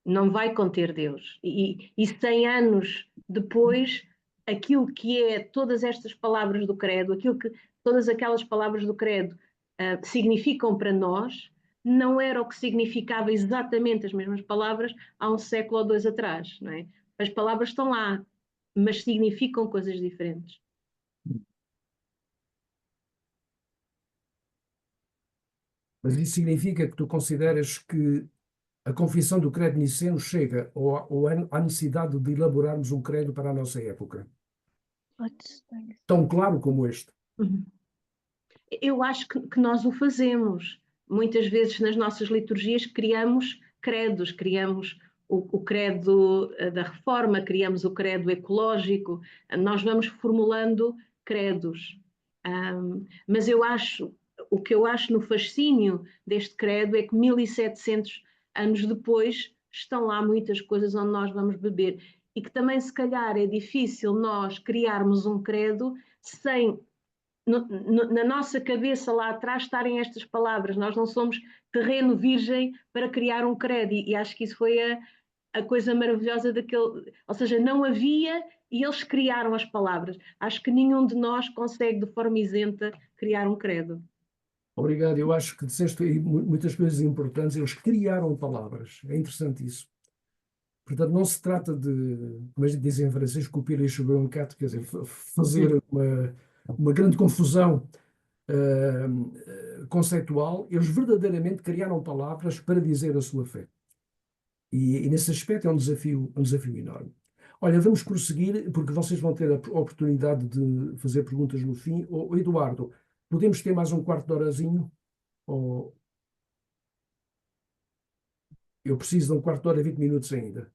Não vai conter Deus. E 100 anos depois, aquilo que é todas estas palavras do credo, aquilo que todas aquelas palavras do credo significam para nós, não era o que significava exatamente as mesmas palavras há um século ou 2 atrás, não é? As palavras estão lá, mas significam coisas diferentes. Mas isso significa que tu consideras que a confissão do credo niceno chega ou à necessidade de elaborarmos um credo para a nossa época? Tão claro como este. Eu acho que nós o fazemos. Muitas vezes nas nossas liturgias criamos credos, criamos o credo da reforma, criamos o credo ecológico, nós vamos formulando credos. Mas o que eu acho no fascínio deste credo é que 1700 anos depois estão lá muitas coisas onde nós vamos beber e que também se calhar é difícil nós criarmos um credo sem na nossa cabeça lá atrás estarem estas palavras. Nós não somos terreno virgem para criar um credo e acho que isso foi a coisa maravilhosa daquele, ou seja, não havia e eles criaram as palavras. Acho que nenhum de nós consegue de forma isenta criar um credo. Obrigado, eu acho que disseste aí muitas coisas importantes, eles criaram palavras, é interessante isso. Portanto, não se trata de, como dizem em francês, copiar e chover um gato, quer dizer, fazer uma grande confusão conceitual. Eles verdadeiramente criaram palavras para dizer a sua fé. E nesse aspecto é um desafio enorme. Olha, vamos prosseguir, porque vocês vão ter a oportunidade de fazer perguntas no fim. Eduardo, podemos ter mais um quarto de horazinho? Ou... Eu preciso de um quarto de hora, 20 minutos ainda.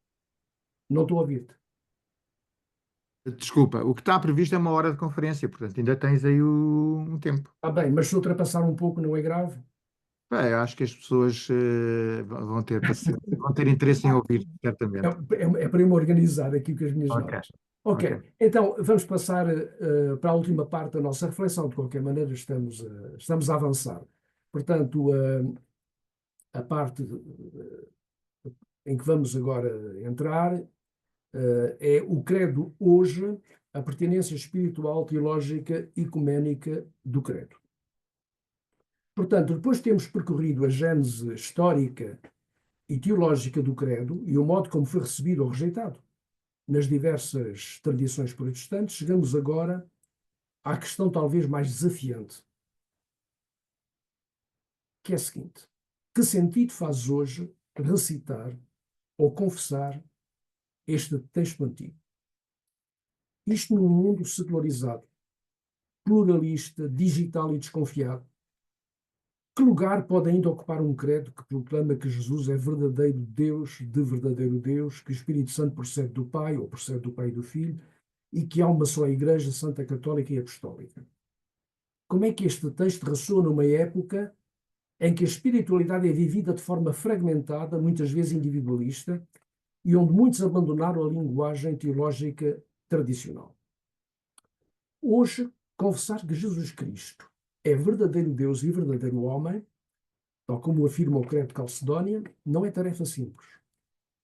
Não estou a ouvir-te. Desculpa, o que está previsto é 1 hora de conferência, portanto ainda tens aí um tempo. Ah, bem, mas se ultrapassar um pouco não é grave? Bem, eu acho que as pessoas vão ter paciência, vão ter interesse em ouvir, certamente. É para eu me organizar aqui com as minhas Ok, notas. Ok, ok. então vamos passar para a última parte da nossa reflexão. De qualquer maneira, estamos a avançar. Portanto, a parte em que vamos agora entrar é o credo hoje, a pertinência espiritual, teológica e ecuménica do credo. Portanto, depois de termos percorrido a gênese histórica e teológica do credo e o modo como foi recebido ou rejeitado nas diversas tradições protestantes, chegamos agora à questão talvez mais desafiante, que é a seguinte: que sentido faz hoje recitar ou confessar este texto antigo? Isto num mundo secularizado, pluralista, digital e desconfiado. Que lugar pode ainda ocupar um credo que proclama que Jesus é verdadeiro Deus, de verdadeiro Deus, que o Espírito Santo procede do Pai, ou procede do Pai e do Filho, e que há uma só Igreja Santa Católica e Apostólica? Como é que este texto ressoa numa época em que a espiritualidade é vivida de forma fragmentada, muitas vezes individualista, e onde muitos abandonaram a linguagem teológica tradicional? Hoje, confessar que Jesus Cristo é verdadeiro Deus e verdadeiro homem, tal como afirma o Credo de Calcedónia, não é tarefa simples.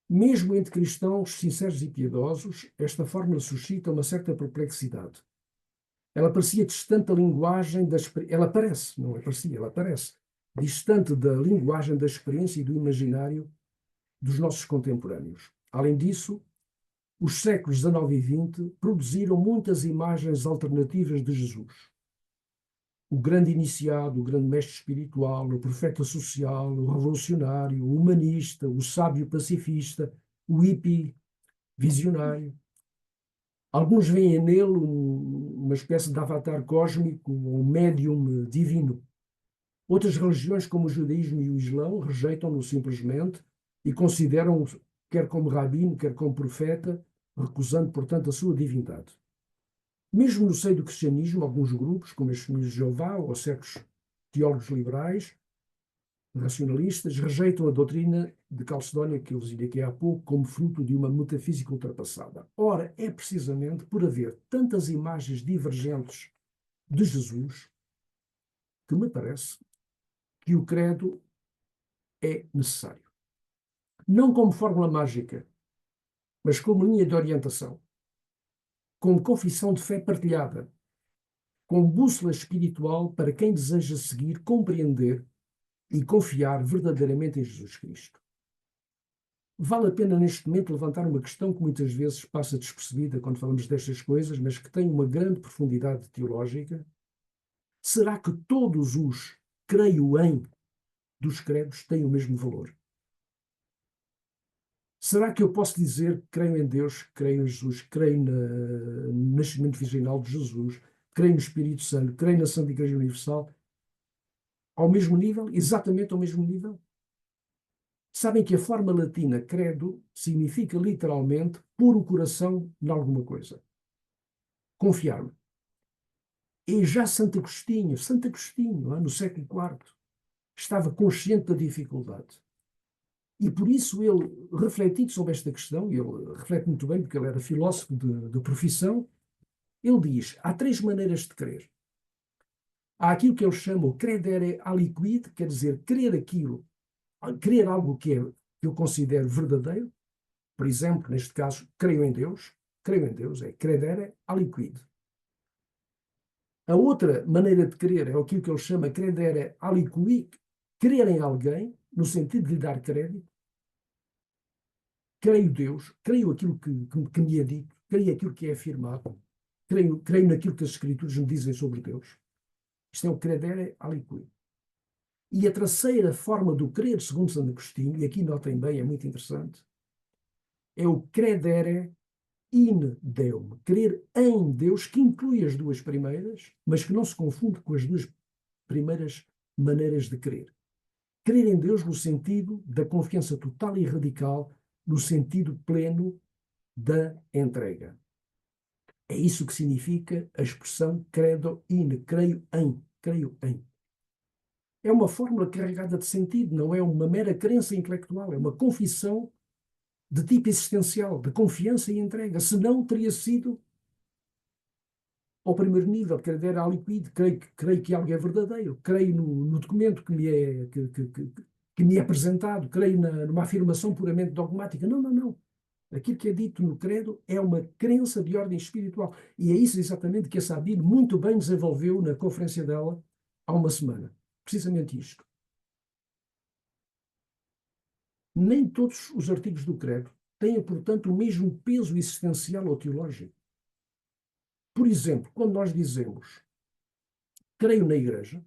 Mesmo entre cristãos sinceros e piedosos, esta fórmula suscita uma certa perplexidade. Ela parecia distante da linguagem da experiência. Ela parece, não é parecia, ela parece distante da linguagem da experiência e do imaginário dos nossos contemporâneos. Além disso, os séculos XIX e XX produziram muitas imagens alternativas de Jesus. O grande iniciado, o grande mestre espiritual, o profeta social, o revolucionário, o humanista, o sábio pacifista, o hippie visionário. Alguns veem nele uma espécie de avatar cósmico, um médium divino. Outras religiões, como o judaísmo e o islão, rejeitam-no simplesmente e consideram-o quer como rabino, quer como profeta, recusando, portanto, a sua divindade. Mesmo no seio do cristianismo, alguns grupos, como os Testemunhos de Jeová ou certos teólogos liberais, racionalistas, rejeitam a doutrina de Calcedónia, que eu vos indiquei há pouco, como fruto de uma metafísica ultrapassada. Ora, é precisamente por haver tantas imagens divergentes de Jesus que me parece que o credo é necessário. Não como fórmula mágica, mas como linha de orientação, como confissão de fé partilhada, como bússola espiritual para quem deseja seguir, compreender e confiar verdadeiramente em Jesus Cristo. Vale a pena neste momento levantar uma questão que muitas vezes passa despercebida quando falamos destas coisas, mas que tem uma grande profundidade teológica. Será que todos os creio em dos credos têm o mesmo valor? Será que eu posso dizer que creio em Deus, creio em Jesus, creio no nascimento virginal de Jesus, creio no Espírito Santo, creio na Santa Igreja Universal, ao mesmo nível, exatamente ao mesmo nível? Sabem que a forma latina credo significa literalmente pôr o coração em alguma coisa. Confiar-me. E já Santo Agostinho, no século IV, estava consciente da dificuldade. E por isso ele, refletindo sobre esta questão, e ele reflete muito bem, porque ele era filósofo de profissão, ele diz: há 3 maneiras de crer. Há aquilo que ele chama o credere aliquid, quer dizer, crer algo que eu considero verdadeiro. Por exemplo, neste caso, creio em Deus, é credere aliquid. A outra maneira de crer é aquilo que ele chama credere aliquid, crer em alguém, no sentido de lhe dar crédito. Creio Deus, creio aquilo que me é dito, creio aquilo que é afirmado, creio naquilo que as Escrituras me dizem sobre Deus. Isto é o credere aliquid. E a terceira forma do crer, segundo Santo Agostinho, e aqui notem bem, é muito interessante, é o credere in Deum, crer em Deus, que inclui as duas primeiras, mas que não se confunde com as duas primeiras maneiras de crer. Crer em Deus no sentido da confiança total e radical, no sentido pleno da entrega. É isso que significa a expressão credo in, creio em, creio em. É uma fórmula carregada de sentido, não é uma mera crença intelectual, é uma confissão de tipo existencial, de confiança e entrega. Senão teria sido ao primeiro nível, credere aliquid, creio que algo é verdadeiro, creio no documento que me é apresentado, creio numa afirmação puramente dogmática. Não, não, não. Aquilo que é dito no credo é uma crença de ordem espiritual. E é isso exatamente que a Sabine muito bem desenvolveu na conferência dela há uma semana. Precisamente isto. Nem todos os artigos do credo têm, portanto, o mesmo peso existencial ou teológico. Por exemplo, quando nós dizemos creio na Igreja,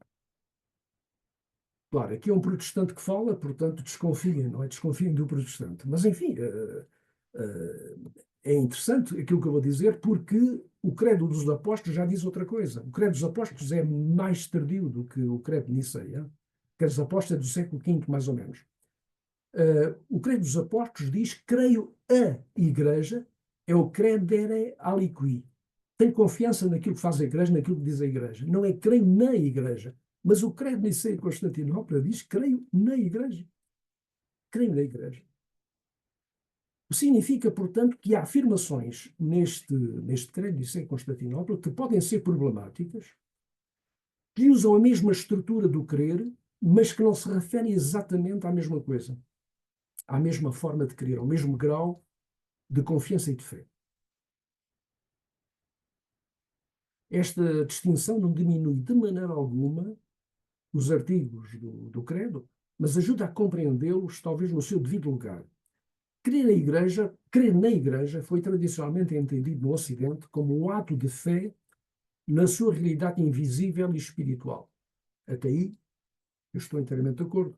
claro, aqui é um protestante que fala, portanto desconfiem, não é? Desconfiem do protestante. Mas, enfim, é interessante aquilo que eu vou dizer, porque o credo dos apóstolos já diz outra coisa. O credo dos apóstolos é mais tardio do que o credo de Niceia. O credo dos apóstolos é do século V, mais ou menos. O credo dos apóstolos diz, creio a Igreja, é o credere aliqui. Tenho confiança naquilo que faz a Igreja, naquilo que diz a Igreja. Não é creio na Igreja. Mas o credo de Niceia e Constantinopla diz, creio na Igreja. Creio na Igreja. Significa, portanto, que há afirmações neste credo de Niceia e Constantinopla que podem ser problemáticas, que usam a mesma estrutura do crer, mas que não se referem exatamente à mesma coisa, à mesma forma de crer, ao mesmo grau de confiança e de fé. Esta distinção não diminui de maneira alguma os artigos do credo, mas ajuda a compreendê-los, talvez, no seu devido lugar. Crer na Igreja foi tradicionalmente entendido no Ocidente como um ato de fé na sua realidade invisível e espiritual. Até aí, eu estou inteiramente de acordo.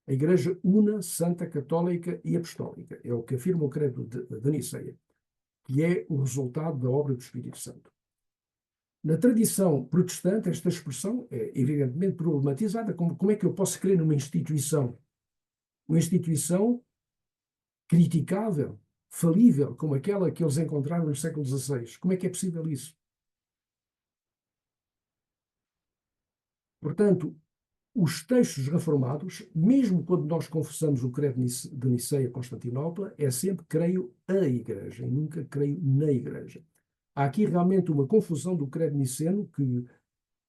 A Igreja una, santa, católica e apostólica. É o que afirma o credo de Niceia, que é o resultado da obra do Espírito Santo. Na tradição protestante, esta expressão é evidentemente problematizada. Como é que eu posso crer numa instituição? Uma instituição criticável, falível, como aquela que eles encontraram no século XVI. Como é que é possível isso? Portanto, os textos reformados, mesmo quando nós confessamos o credo de Niceia e Constantinopla, é sempre creio a Igreja e nunca creio na Igreja. Há aqui realmente uma confusão do credo niceno que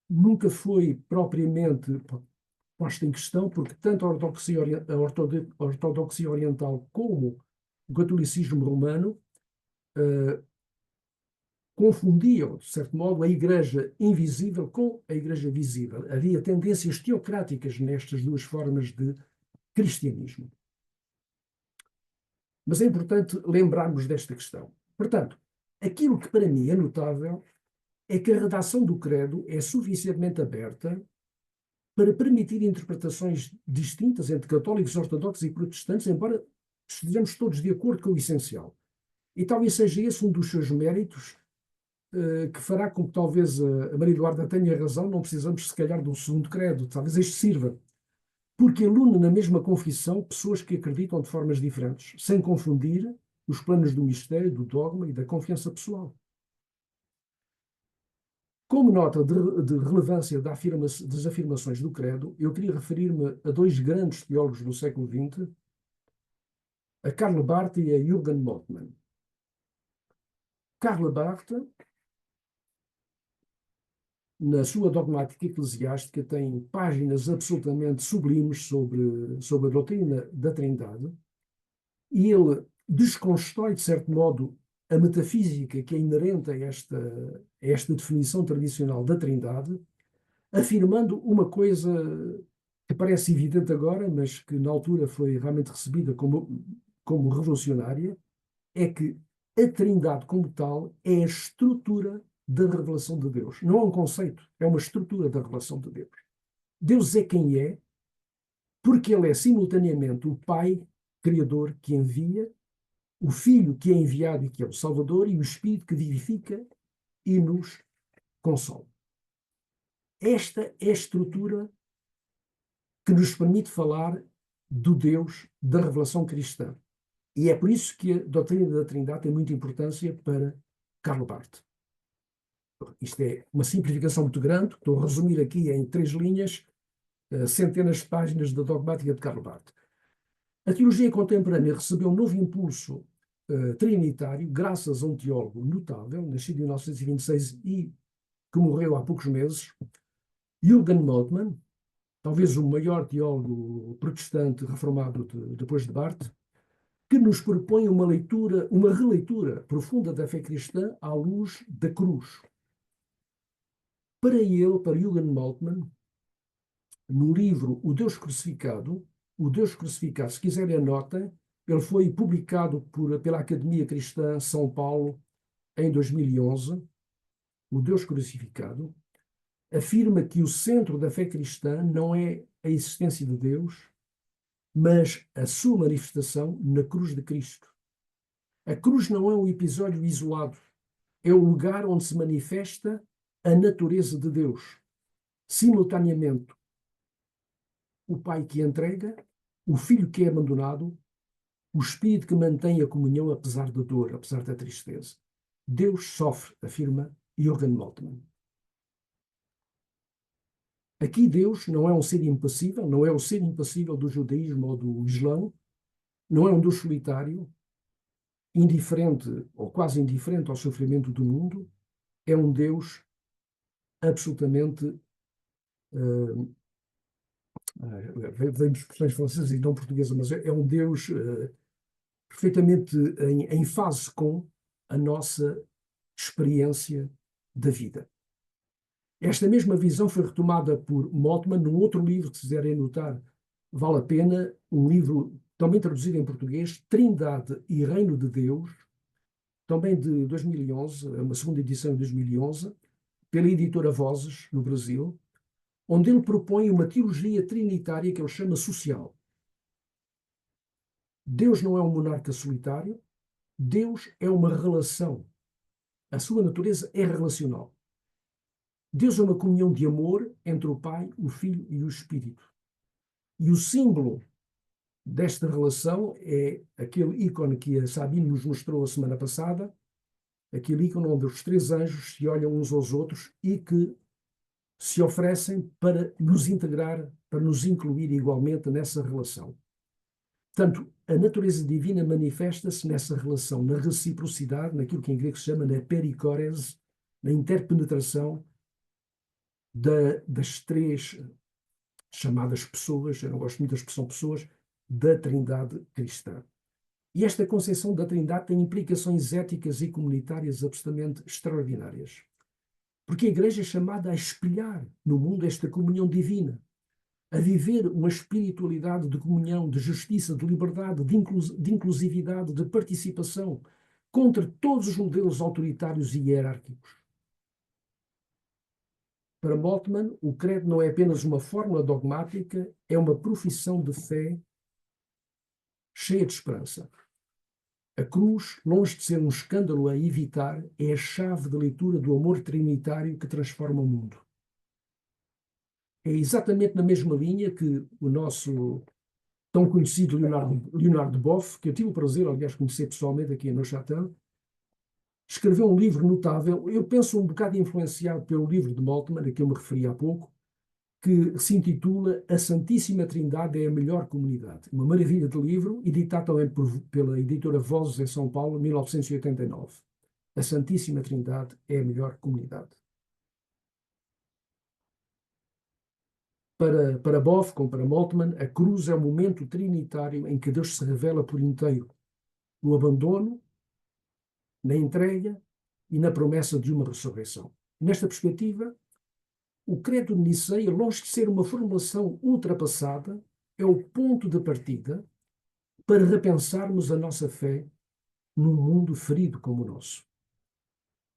nunca foi propriamente posta em questão, porque tanto a ortodoxia oriental como o catolicismo romano confundiam, de certo modo, a Igreja invisível com a Igreja visível. Havia tendências teocráticas nestas duas formas de cristianismo. Mas é importante lembrarmos desta questão. Portanto, aquilo que para mim é notável é que a redação do credo é suficientemente aberta para permitir interpretações distintas entre católicos, ortodoxos e protestantes, embora estejamos todos de acordo com o essencial. E talvez seja esse um dos seus méritos, que fará com que talvez a Maria Eduarda tenha razão, não precisamos se calhar de um segundo credo, talvez este sirva, porque aluna na mesma confissão pessoas que acreditam de formas diferentes, sem confundir os planos do mistério, do dogma e da confiança pessoal. Como nota de relevância das afirmações do credo, eu queria referir-me a dois grandes teólogos do século XX, a Karl Barth e a Jürgen Moltmann. Karl Barth, na sua dogmática eclesiástica, tem páginas absolutamente sublimes sobre a doutrina da Trindade, e ele desconstrói, de certo modo, a metafísica que é inerente a esta definição tradicional da Trindade, afirmando uma coisa que parece evidente agora, mas que na altura foi realmente recebida como revolucionária, é que a Trindade como tal é a estrutura da revelação de Deus. Não é um conceito, é uma estrutura da revelação de Deus. Deus é quem é, porque ele é simultaneamente o Pai Criador que envia, o Filho que é enviado e que é o Salvador, e o Espírito que vivifica e nos consola. Esta é a estrutura que nos permite falar do Deus da revelação cristã. E é por isso que a doutrina da Trindade tem muita importância para Karl Barth. Isto é uma simplificação muito grande, estou a resumir aqui em 3 linhas, centenas de páginas da dogmática de Karl Barth. A teologia contemporânea recebeu um novo impulso trinitário, graças a um teólogo notável, nascido em 1926 e que morreu há poucos meses, Jürgen Moltmann, talvez o maior teólogo protestante reformado depois de Barth, que nos propõe uma releitura profunda da fé cristã à luz da cruz. Para Jürgen Moltmann, no livro O Deus Crucificado, se quiserem anotem, ele foi publicado pela Academia Cristã São Paulo em 2011. O Deus Crucificado afirma que o centro da fé cristã não é a existência de Deus, mas a sua manifestação na cruz de Cristo. A cruz não é um episódio isolado, é o lugar onde se manifesta a natureza de Deus. Simultaneamente, o Pai que entrega, o Filho que é abandonado, o Espírito que mantém a comunhão apesar da dor, apesar da tristeza. Deus sofre, afirma Jürgen Moltmann. Aqui Deus não é um ser impassível, não é o ser impassível do judaísmo ou do islão, não é um Deus solitário, indiferente ou quase indiferente ao sofrimento do mundo, é um Deus absolutamente vem de expressões francesas e não portuguesas, mas é um Deus perfeitamente em fase com a nossa experiência da vida. Esta mesma visão foi retomada por Moltmann num outro livro, que se quiserem notar, vale a pena, um livro também traduzido em português, Trindade e Reino de Deus, também de 2011, uma segunda edição de 2011, pela editora Vozes, no Brasil, onde ele propõe uma teologia trinitária que ele chama social. Deus não é um monarca solitário, Deus é uma relação. A sua natureza é relacional. Deus é uma comunhão de amor entre o Pai, o Filho e o Espírito. E o símbolo desta relação é aquele ícone que a Sabine nos mostrou a semana passada, aquele ícone onde os 3 anjos se olham uns aos outros e que se oferecem para nos integrar, para nos incluir igualmente nessa relação. Portanto, a natureza divina manifesta-se nessa relação, na reciprocidade, naquilo que em grego se chama na perikórese, na interpenetração das 3 chamadas pessoas, eu não gosto muito da expressão pessoas, da Trindade cristã. E esta concepção da Trindade tem implicações éticas e comunitárias absolutamente extraordinárias. Porque a Igreja é chamada a espelhar no mundo esta comunhão divina, a viver uma espiritualidade de comunhão, de justiça, de liberdade, de inclusividade, de participação, contra todos os modelos autoritários e hierárquicos. Para Moltmann, o credo não é apenas uma fórmula dogmática, é uma profissão de fé cheia de esperança. A cruz, longe de ser um escândalo a evitar, é a chave de leitura do amor trinitário que transforma o mundo. É exatamente na mesma linha que o nosso tão conhecido Leonardo Boff, que eu tive o prazer, aliás, de conhecer pessoalmente aqui em Neuchâtel, escreveu um livro notável, eu penso um bocado influenciado pelo livro de Moltmann, a que eu me referi há pouco, que se intitula A Santíssima Trindade é a Melhor Comunidade. Uma maravilha de livro, editado também pela editora Vozes em São Paulo, em 1989. A Santíssima Trindade é a Melhor Comunidade. Para Boff, como para Moltmann, a cruz é o momento trinitário em que Deus se revela por inteiro, no abandono, na entrega e na promessa de uma ressurreição. Nesta perspectiva, o credo de Niceia, longe de ser uma formulação ultrapassada, é o ponto de partida para repensarmos a nossa fé num mundo ferido como o nosso.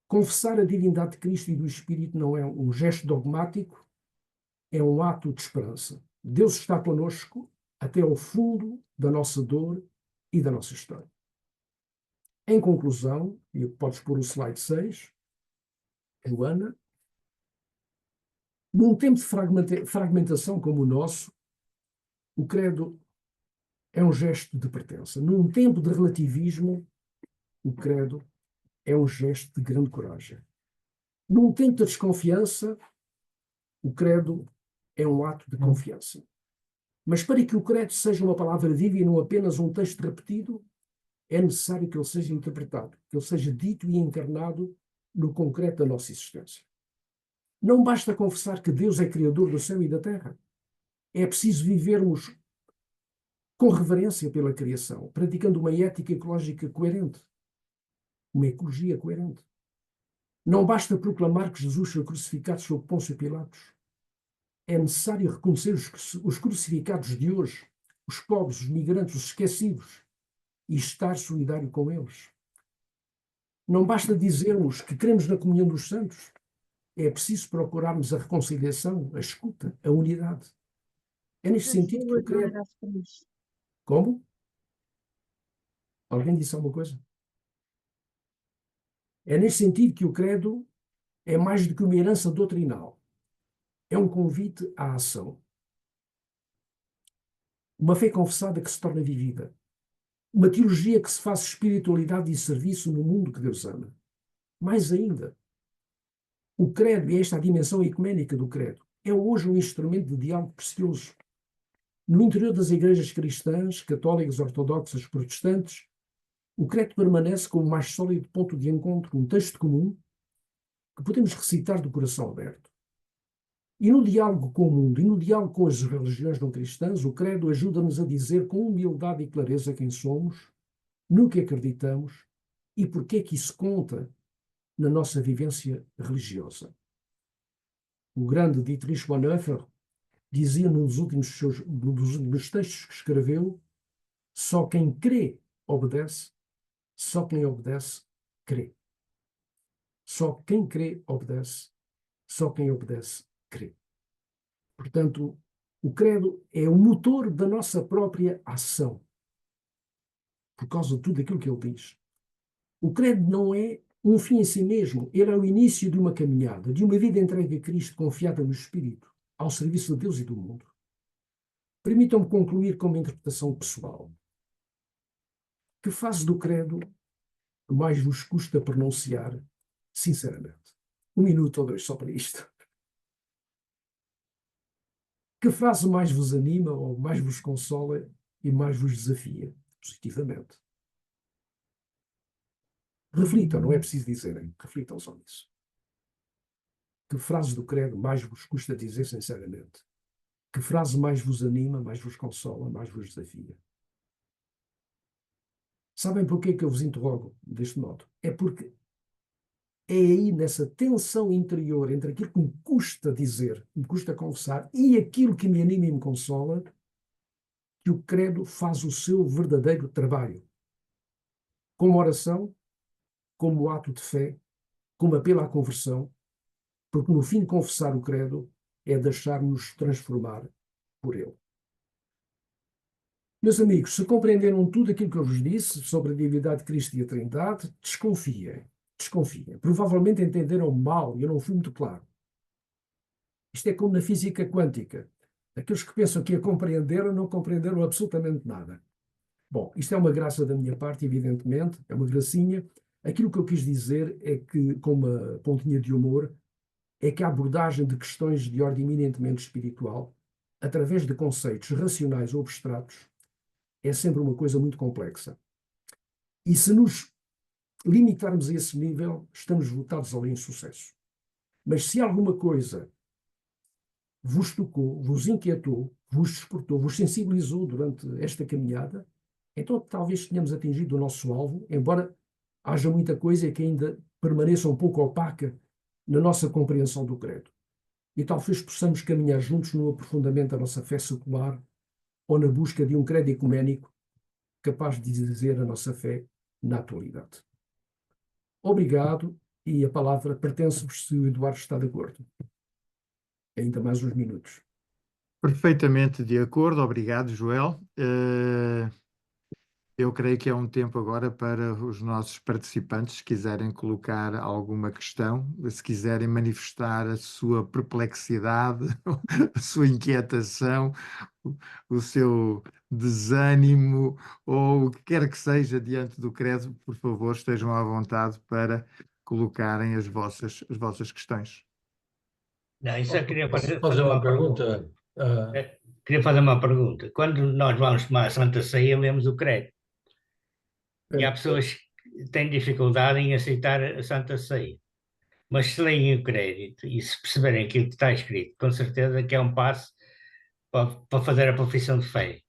Confessar a divindade de Cristo e do Espírito não é um gesto dogmático, é um ato de esperança. Deus está connosco até ao fundo da nossa dor e da nossa história. Em conclusão, e podes pôr o slide 6, Joana, num tempo de fragmentação como o nosso, o credo é um gesto de pertença. Num tempo de relativismo, o credo é um gesto de grande coragem. Num tempo de desconfiança, o credo é um ato de confiança. Mas para que o credo seja uma palavra viva e não apenas um texto repetido, é necessário que ele seja interpretado, que ele seja dito e encarnado no concreto da nossa existência. Não basta confessar que Deus é criador do céu e da terra. É preciso vivermos com reverência pela criação, praticando uma ética ecológica coerente, uma ecologia coerente. Não basta proclamar que Jesus foi crucificado sob Pôncio Pilatos. É necessário reconhecer os crucificados de hoje, os pobres, os migrantes, os esquecidos, e estar solidário com eles. Não basta dizermos que cremos na comunhão dos santos. É preciso procurarmos a reconciliação, a escuta, a unidade. É neste sentido que eu creio. Como? Alguém disse alguma coisa? É neste sentido que o credo é mais do que uma herança doutrinal. É um convite à ação. Uma fé confessada que se torna vivida. Uma teologia que se faz espiritualidade e serviço no mundo que Deus ama. Mais ainda, o credo, e esta é a dimensão ecuménica do credo, é hoje um instrumento de diálogo precioso. No interior das igrejas cristãs, católicas, ortodoxas, protestantes, o credo permanece como o mais sólido ponto de encontro, um texto comum que podemos recitar do coração aberto. E no diálogo com o mundo, e no diálogo com as religiões não cristãs, o credo ajuda-nos a dizer com humildade e clareza quem somos, no que acreditamos e porque é que isso conta na nossa vivência religiosa. O grande Dietrich Bonhoeffer dizia nos últimos textos que escreveu: só quem crê obedece, só quem obedece crê. Só quem crê obedece, só quem obedece crê. Portanto, o credo é o motor da nossa própria ação, por causa de tudo aquilo que ele diz. O credo não é um fim em si mesmo, ele é o início de uma caminhada, de uma vida entregue a Cristo, confiada no Espírito, ao serviço de Deus e do mundo. Permitam-me concluir com uma interpretação pessoal. Que fase do credo mais vos custa pronunciar, sinceramente? 1 minuto ou 2 só para isto. Que frase mais vos anima ou mais vos consola e mais vos desafia, positivamente? Reflitam, não é preciso dizerem, reflitam só nisso. Que frase do credo mais vos custa dizer sinceramente? Que frase mais vos anima, mais vos consola, mais vos desafia? Sabem porquê que eu vos interrogo deste modo? É porque é aí nessa tensão interior entre aquilo que me custa dizer, me custa confessar, e aquilo que me anima e me consola, que o credo faz o seu verdadeiro trabalho. Como oração, como ato de fé, como apelo à conversão, porque no fim confessar o credo é deixar-nos transformar por ele. Meus amigos, se compreenderam tudo aquilo que eu vos disse sobre a divindade de Cristo e a Trindade, desconfiem. Provavelmente entenderam mal e eu não fui muito claro. Isto é como na física quântica. Aqueles que pensam que a compreenderam, não compreenderam absolutamente nada. Bom, isto é uma graça da minha parte, evidentemente, é uma gracinha. Aquilo que eu quis dizer é que, com uma pontinha de humor, é que a abordagem de questões de ordem eminentemente espiritual, através de conceitos racionais ou abstratos, é sempre uma coisa muito complexa. E se nos limitarmos a esse nível, estamos votados ao insucesso. Mas se alguma coisa vos tocou, vos inquietou, vos despertou, vos sensibilizou durante esta caminhada, então talvez tenhamos atingido o nosso alvo, embora haja muita coisa que ainda permaneça um pouco opaca na nossa compreensão do credo. E talvez possamos caminhar juntos no aprofundamento da nossa fé secular ou na busca de um credo ecuménico capaz de dizer a nossa fé na atualidade. Obrigado, e a palavra pertence-vos se o Eduardo está de acordo. Ainda mais uns minutos. Perfeitamente de acordo, obrigado, Joel. Eu creio que é um tempo agora para os nossos participantes, se quiserem colocar alguma questão, se quiserem manifestar a sua perplexidade, a sua inquietação, o seu desânimo ou o que quer que seja diante do credo, por favor, estejam à vontade para colocarem as vossas questões. Não, isso eu queria Posso fazer fazer uma uma pergunta. pergunta? Queria fazer uma pergunta. Quando nós vamos tomar a Santa Ceia, lemos o credo. E há pessoas que têm dificuldade em aceitar a Santa Ceia. Mas se leem o crédito e se perceberem aquilo que está escrito, com certeza que é um passo para fazer a profissão de fé,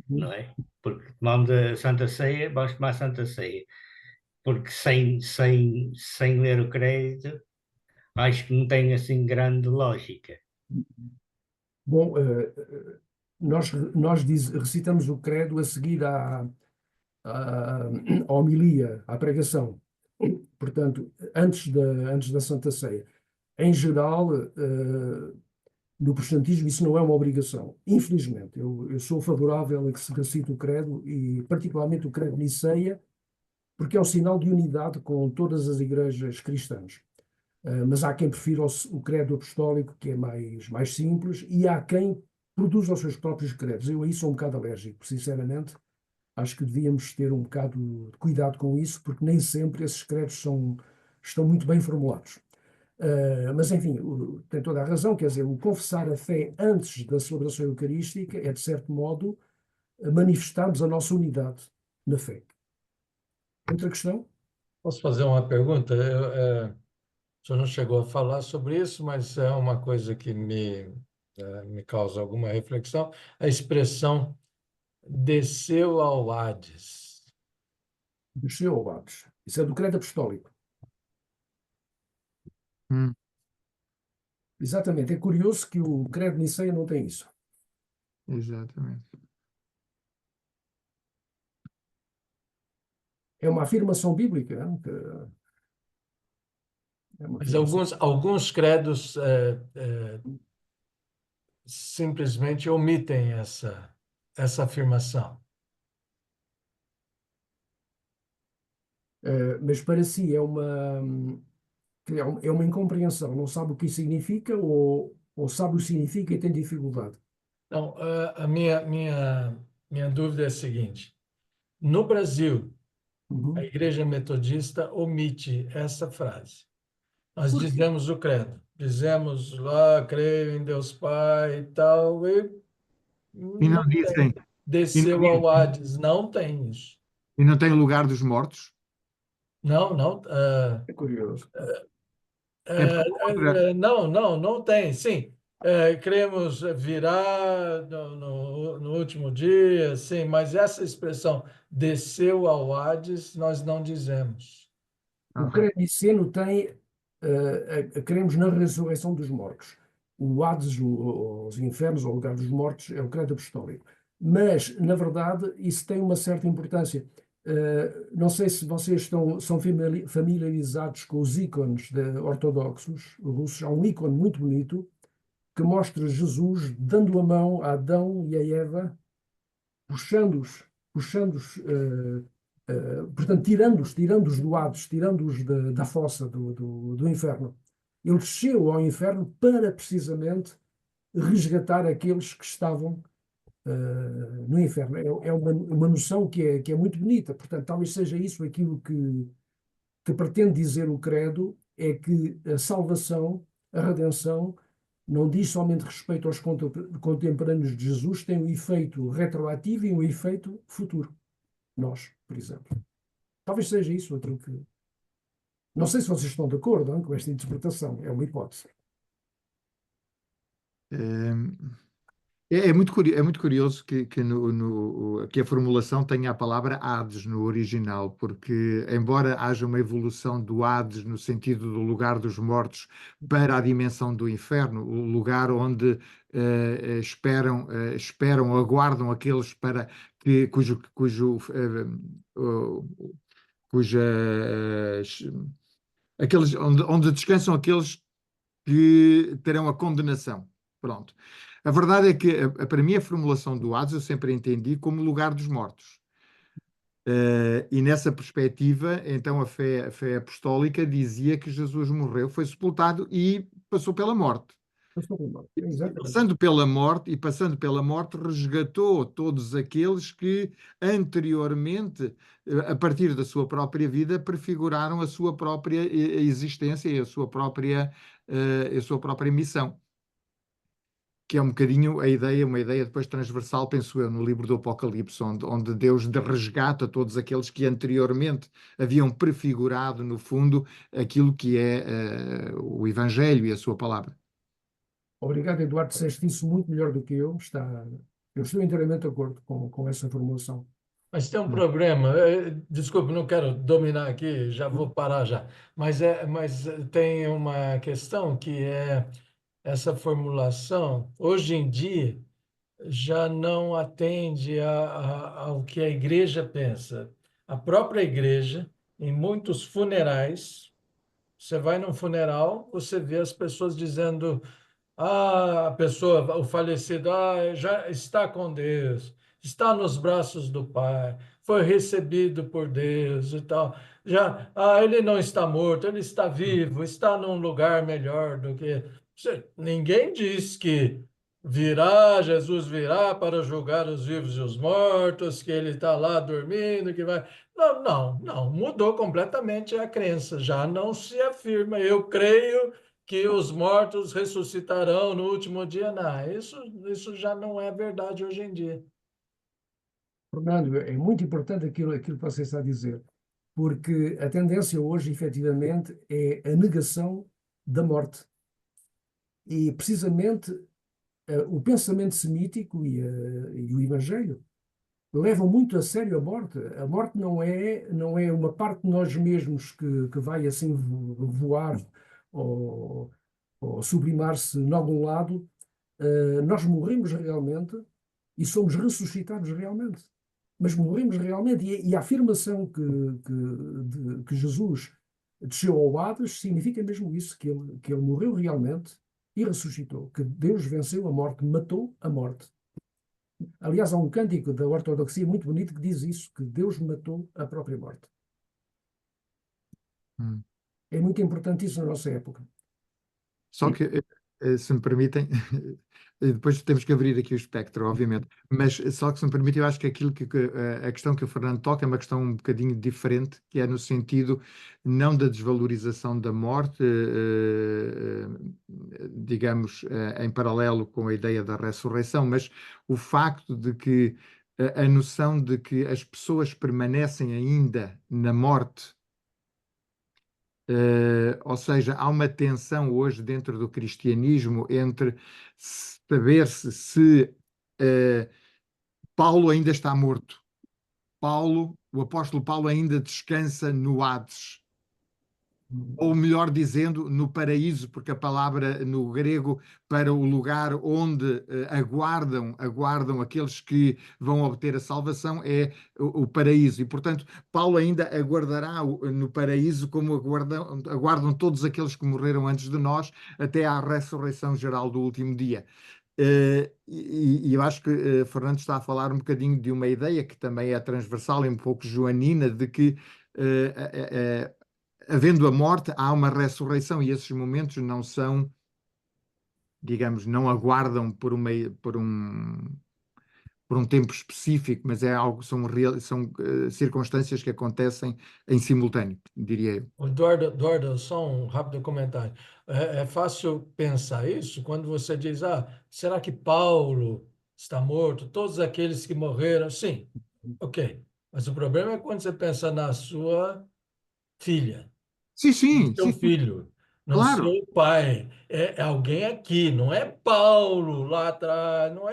não é? Porque tomamos a Santa Ceia, vamos tomar a Santa Ceia. Porque sem ler o crédito, acho que não tem assim grande lógica. Bom, nós recitamos o credo a seguir à homilia, à pregação. Portanto, antes da Santa Ceia. Em geral, no protestantismo, isso não é uma obrigação. Infelizmente, eu sou favorável a que se recite o credo, e particularmente o credo Niceia, porque é um sinal de unidade com todas as igrejas cristãs. Mas há quem prefira o credo apostólico, que é mais simples, e há quem produza os seus próprios credos. Eu aí sou um bocado alérgico, sinceramente. Acho que devíamos ter um bocado de cuidado com isso, porque nem sempre esses credos estão muito bem formulados. Mas, enfim, tem toda a razão, quer dizer, o confessar a fé antes da celebração eucarística é, de certo modo, manifestarmos a nossa unidade na fé. Outra questão? Posso fazer uma pergunta? O senhor não chegou a falar sobre isso, mas é uma coisa que me causa alguma reflexão. A expressão desceu ao Hades. Desceu ao Hades. Isso é do credo apostólico. Hum, Exatamente. É curioso que o credo Niceia não tem isso. exatamente. É uma afirmação bíblica. Não? É uma Mas afirmação. alguns credos simplesmente omitem essa afirmação. Mas para si é uma incompreensão. Não sabe o que isso significa, ou sabe o que significa e tem dificuldade. Então, a minha dúvida é a seguinte: no Brasil, Uhum. a Igreja Metodista omite essa frase. Nós Por quê? dizemos o credo, dizemos lá, creio em Deus Pai e tal, e E não não dizem, tem. Desceu ao Hades, não tem isso. e não tem lugar dos mortos? Não, não. É curioso. É porque outra. Não tem. Sim, cremos virá no último dia, sim, mas essa expressão desceu ao Hades, nós não dizemos. O Aham. credo niceno tem, cremos na ressurreição dos mortos. O Hades, os infernos, o lugar dos mortos, é o credo apostólico. Mas, na verdade, isso tem uma certa importância. Não sei se vocês são familiarizados com os ícones ortodoxos russos. Há um ícone muito bonito que mostra Jesus dando a mão a Adão e a Eva, puxando-os, portanto, tirando-os do Hades, tirando-os da fossa do inferno. Ele desceu ao inferno para precisamente resgatar aqueles que estavam no inferno. É uma noção que é muito bonita. Portanto, talvez seja isso aquilo que pretende dizer o credo, é que a salvação, a redenção, não diz somente respeito aos contemporâneos de Jesus, tem um efeito retroativo e um efeito futuro. Nós, por exemplo. Talvez seja isso aquilo que. Não sei se vocês estão de acordo, não, com esta interpretação, é uma hipótese. É muito curioso que a formulação tenha a palavra Hades no original, porque, embora haja uma evolução do Hades no sentido do lugar dos mortos para a dimensão do inferno, o lugar onde esperam, aguardam aqueles para que, cuja, onde descansam aqueles que terão a condenação. Pronto. A verdade é que, para mim, a formulação do Hades eu sempre entendi como lugar dos mortos. E nessa perspectiva, então a fé apostólica dizia que Jesus morreu, foi sepultado e passou pela morte. Exatamente. Passando pela morte, resgatou todos aqueles que anteriormente, a partir da sua própria vida, prefiguraram a sua própria existência e a sua própria missão. Que é um bocadinho uma ideia depois transversal, penso eu, no livro do Apocalipse, onde Deus resgata todos aqueles que anteriormente haviam prefigurado, no fundo, aquilo que é o Evangelho e a sua palavra. Obrigado, Eduardo, disseste isso muito melhor do que eu. Eu estou inteiramente de acordo com essa formulação. Mas tem um problema, desculpe, não quero dominar aqui, já vou parar já. Mas tem uma questão que é essa formulação, hoje em dia, já não atende ao que a igreja pensa. A própria igreja, em muitos funerais, você vai num funeral, você vê as pessoas dizendo: a pessoa, o falecido, já está com Deus, está nos braços do Pai, foi recebido por Deus e tal. Já, ele não está morto, ele está vivo, está num lugar melhor do que. Ninguém diz que Jesus virá para julgar os vivos e os mortos, que ele está lá dormindo, que vai. Não, não, não, mudou completamente a crença, já não se afirma. Eu creio que os mortos ressuscitarão no último dia. Não, isso já não é verdade hoje em dia. Fernando, é muito importante aquilo que você está a dizer, porque a tendência hoje, efetivamente, é a negação da morte. E, precisamente, o pensamento semítico e o Evangelho levam muito a sério a morte. A morte não é uma parte de nós mesmos que vai assim voar ou sublimar-se em algum lado. Nós morremos realmente e somos ressuscitados realmente. Mas morremos realmente. E a afirmação que Jesus desceu ao Hades significa mesmo isso, que ele morreu realmente e ressuscitou, que Deus venceu a morte, matou a morte. Aliás, há um cântico da ortodoxia muito bonito que diz isso, que Deus matou a própria morte. É muito importante isso na nossa época. Só que, se me permitem, depois temos que abrir aqui o espectro, obviamente, mas só que se me permitem, eu acho que a questão que o Fernando toca é uma questão um bocadinho diferente, que é no sentido não da desvalorização da morte, digamos, em paralelo com a ideia da ressurreição, mas o facto de que a noção de que as pessoas permanecem ainda na morte. Ou seja, há uma tensão hoje dentro do cristianismo entre saber-se se Paulo ainda está morto. O apóstolo Paulo ainda descansa no Hades. Ou melhor dizendo, no paraíso, porque a palavra no grego para o lugar onde aguardam aqueles que vão obter a salvação é o paraíso. E, portanto, Paulo ainda aguardará no paraíso como aguardam todos aqueles que morreram antes de nós até à ressurreição geral do último dia. E eu acho que Fernando está a falar um bocadinho de uma ideia que também é transversal e um pouco joanina, de que havendo a morte, há uma ressurreição e esses momentos não são, digamos, não aguardam por um tempo específico, mas são circunstâncias que acontecem em simultâneo, diria eu. Eduardo, só um rápido comentário. É fácil pensar isso quando você diz, será que Paulo está morto? Todos aqueles que morreram, sim, ok. Mas o problema é quando você pensa na sua filha, Sim, no seu sim, filho, no claro. seu pai. É alguém aqui, não é Paulo lá atrás, não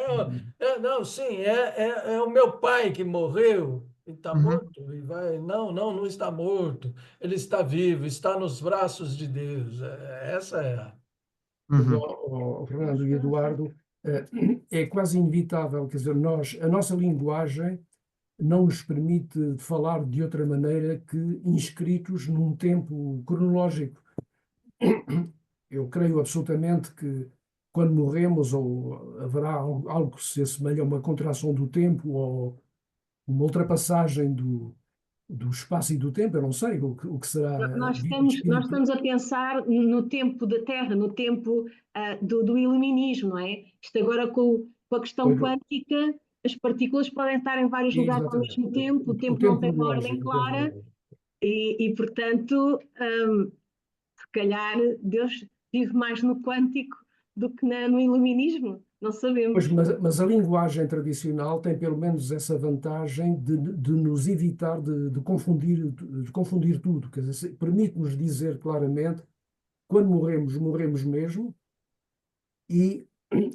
não, sim, é o meu pai que morreu e está Uhum, morto e vai. Não está morto. Ele está vivo, está nos braços de Deus. Essa é a. uhum. Fernando e Eduardo, é quase inevitável, quer dizer, a nossa linguagem não nos permite falar de outra maneira que inscritos num tempo cronológico. Eu creio absolutamente que quando morremos, ou haverá algo que se assemelha a uma contração do tempo ou uma ultrapassagem do espaço e do tempo, eu não sei o que será Nós vida estamos, nós espírita. estamos a pensar no tempo da Terra, no tempo do iluminismo, não é? Isto agora com a questão Pois, quântica, as partículas podem estar em vários lugares ao exatamente. mesmo tempo, o tempo não tempo tem uma cronológico, ordem clara e portanto, se calhar Deus vive mais no quântico do que no iluminismo, não sabemos. Pois, mas a linguagem tradicional tem pelo menos essa vantagem de nos evitar de confundir tudo. Quer dizer, permite-nos dizer claramente, quando morremos, morremos mesmo, e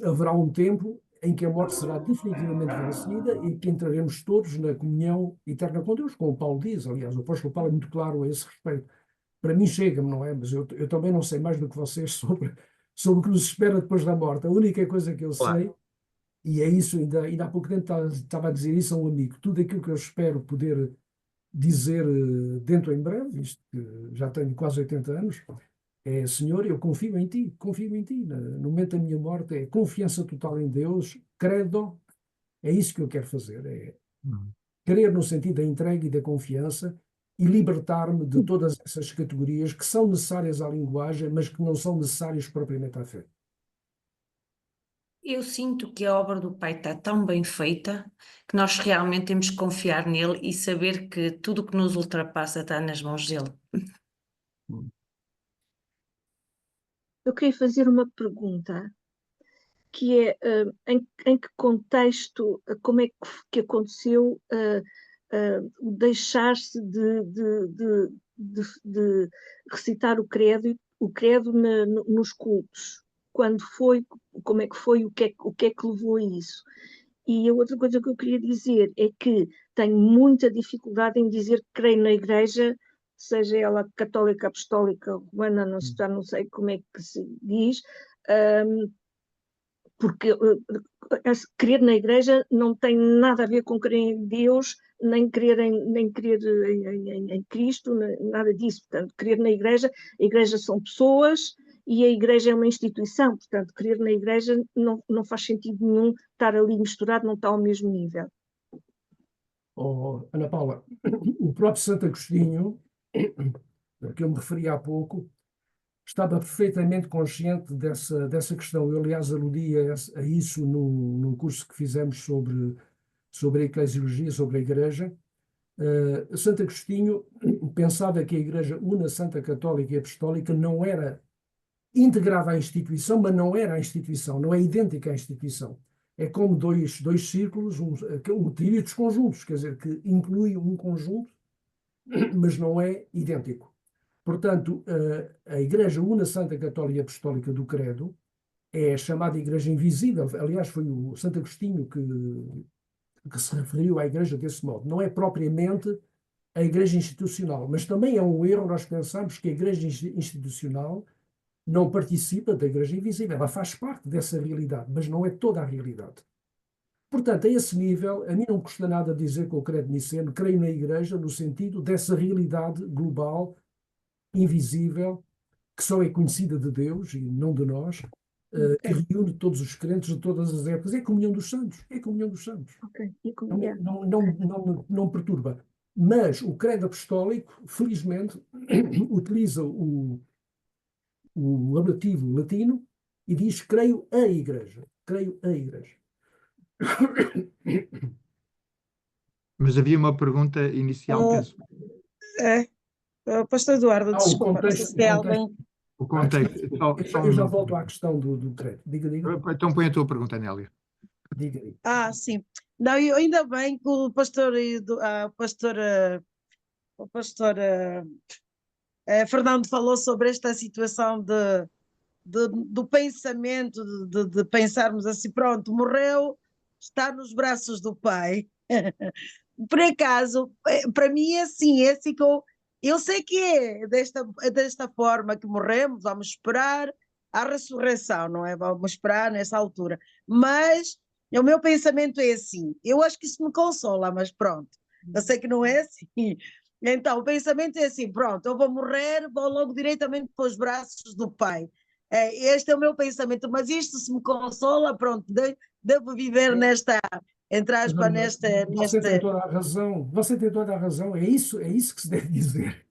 haverá um tempo em que a morte será definitivamente vencida e que entraremos todos na comunhão eterna com Deus, como o Paulo diz. Aliás, o apóstolo Paulo é muito claro a esse respeito. Para mim chega-me, não é? Mas eu também não sei mais do que vocês sobre o que nos espera depois da morte. A única coisa que eu sei, e é isso, ainda há pouco tempo estava a dizer isso a um amigo, tudo aquilo que eu espero poder dizer dentro em breve, isto que já tenho quase 80 anos, é: Senhor, eu confio em Ti, confio em Ti. No momento da minha morte é confiança total em Deus, credo, é isso que eu quero fazer, é crer no sentido da entrega e da confiança e libertar-me de todas essas categorias que são necessárias à linguagem, mas que não são necessárias propriamente à fé. Eu sinto que a obra do Pai está tão bem feita que nós realmente temos que confiar nele e saber que tudo o que nos ultrapassa está nas mãos dele. Eu queria fazer uma pergunta, que é em que contexto, como é que aconteceu o deixar-se de recitar o credo nos cultos? Quando foi, como é que foi, o que é que levou a isso? E a outra coisa que eu queria dizer é que tenho muita dificuldade em dizer que creio na Igreja, seja ela católica, apostólica, romana, não sei como é que se diz, porque crer na Igreja não tem nada a ver com crer em Deus, nem crer em Cristo, nada disso. Portanto, crer na Igreja, a Igreja são pessoas e a Igreja é uma instituição. Portanto, crer na Igreja não faz sentido nenhum estar ali misturado, não está ao mesmo nível. Ana Paula, o próprio Santo Agostinho, a que eu me referi há pouco, estava perfeitamente consciente dessa questão. Eu, aliás, aludi a isso num curso que fizemos sobre a eclesiologia, sobre a Igreja. Santo Agostinho pensava que a Igreja una, Santa, Católica e Apostólica não era integrada à instituição, mas não era a instituição, não é idêntica à instituição. É como dois círculos, um tríade dos conjuntos, quer dizer, que inclui um conjunto, mas não é idêntico. Portanto, a Igreja Una, Santa, Católica e Apostólica do Credo é a chamada Igreja Invisível. Aliás, foi o Santo Agostinho que se referiu à Igreja desse modo. Não é propriamente a Igreja institucional, mas também é um erro nós pensarmos que a Igreja institucional não participa da Igreja Invisível. Ela faz parte dessa realidade, mas não é toda a realidade. Portanto, a esse nível, a mim não custa nada dizer que o credo niceno creio na Igreja no sentido dessa realidade global, invisível, que só é conhecida de Deus e não de nós, que reúne todos os crentes de todas as épocas. É a comunhão dos santos. É a comunhão dos santos. Okay. Não perturba. Mas o credo apostólico, felizmente, utiliza o ablativo latino e diz: creio a Igreja. Creio a Igreja. Mas havia uma pergunta inicial, penso. Pastor Eduardo, desculpa, contexto, se tem alguém... O contexto. Eu já volto à questão do credo. Diga. Então põe a tua pergunta, Nélia. Diga. Sim. Não, ainda bem que o pastor Fernando falou sobre esta situação do pensamento, de pensarmos assim: pronto, morreu, está nos braços do Pai. Por acaso, para mim é assim que eu sei que é desta forma que morremos, vamos esperar a ressurreição, não é? Vamos esperar nessa altura. Mas o meu pensamento é assim, eu acho que isso me consola, mas pronto, eu sei que não é assim. Então, o pensamento é assim: pronto, eu vou morrer, vou logo diretamente para os braços do Pai. Este é o meu pensamento, mas isto se me consola, pronto, devo viver nesta, entre aspas, Você tem toda a razão, você tem toda a razão, é isso que se deve dizer.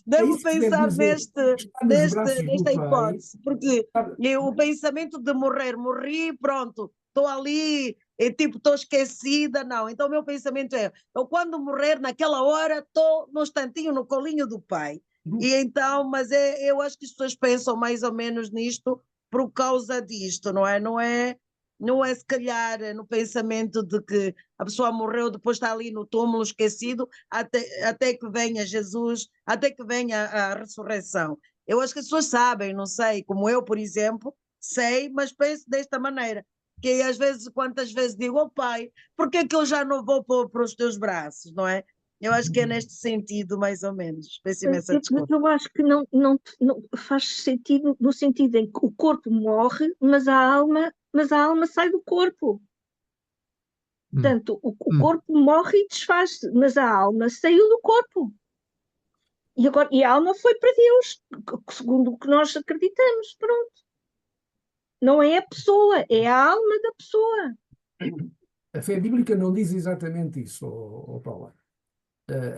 devo isso que se deve pensar dizer. Está nos braços do nesta Pai. hipótese, porque Sabe? o pensamento de morri, pronto, estou ali, tipo, estou esquecida, não. Então o meu pensamento é, eu quando morrer, naquela hora, estou no instantinho, no colinho do Pai. E então, mas eu acho que as pessoas pensam mais ou menos nisto por causa disto, não é? Não é se calhar no pensamento de que a pessoa morreu, depois está ali no túmulo esquecido, até que venha Jesus, até que venha a ressurreição. Eu acho que as pessoas sabem, não sei, como eu, por exemplo, sei, mas penso desta maneira, que às vezes, quantas vezes digo, oh Pai, por que eu já não vou para os teus braços, não é? Eu acho que é neste sentido, mais ou menos. Peço imensa desculpa. Eu acho que não faz sentido no sentido em que o corpo morre, mas a alma sai do corpo. Portanto, o corpo morre e desfaz-se, mas a alma saiu do corpo. E a alma foi para Deus, segundo o que nós acreditamos. Pronto. Não é a pessoa, é a alma da pessoa. A fé bíblica não diz exatamente isso, Paula.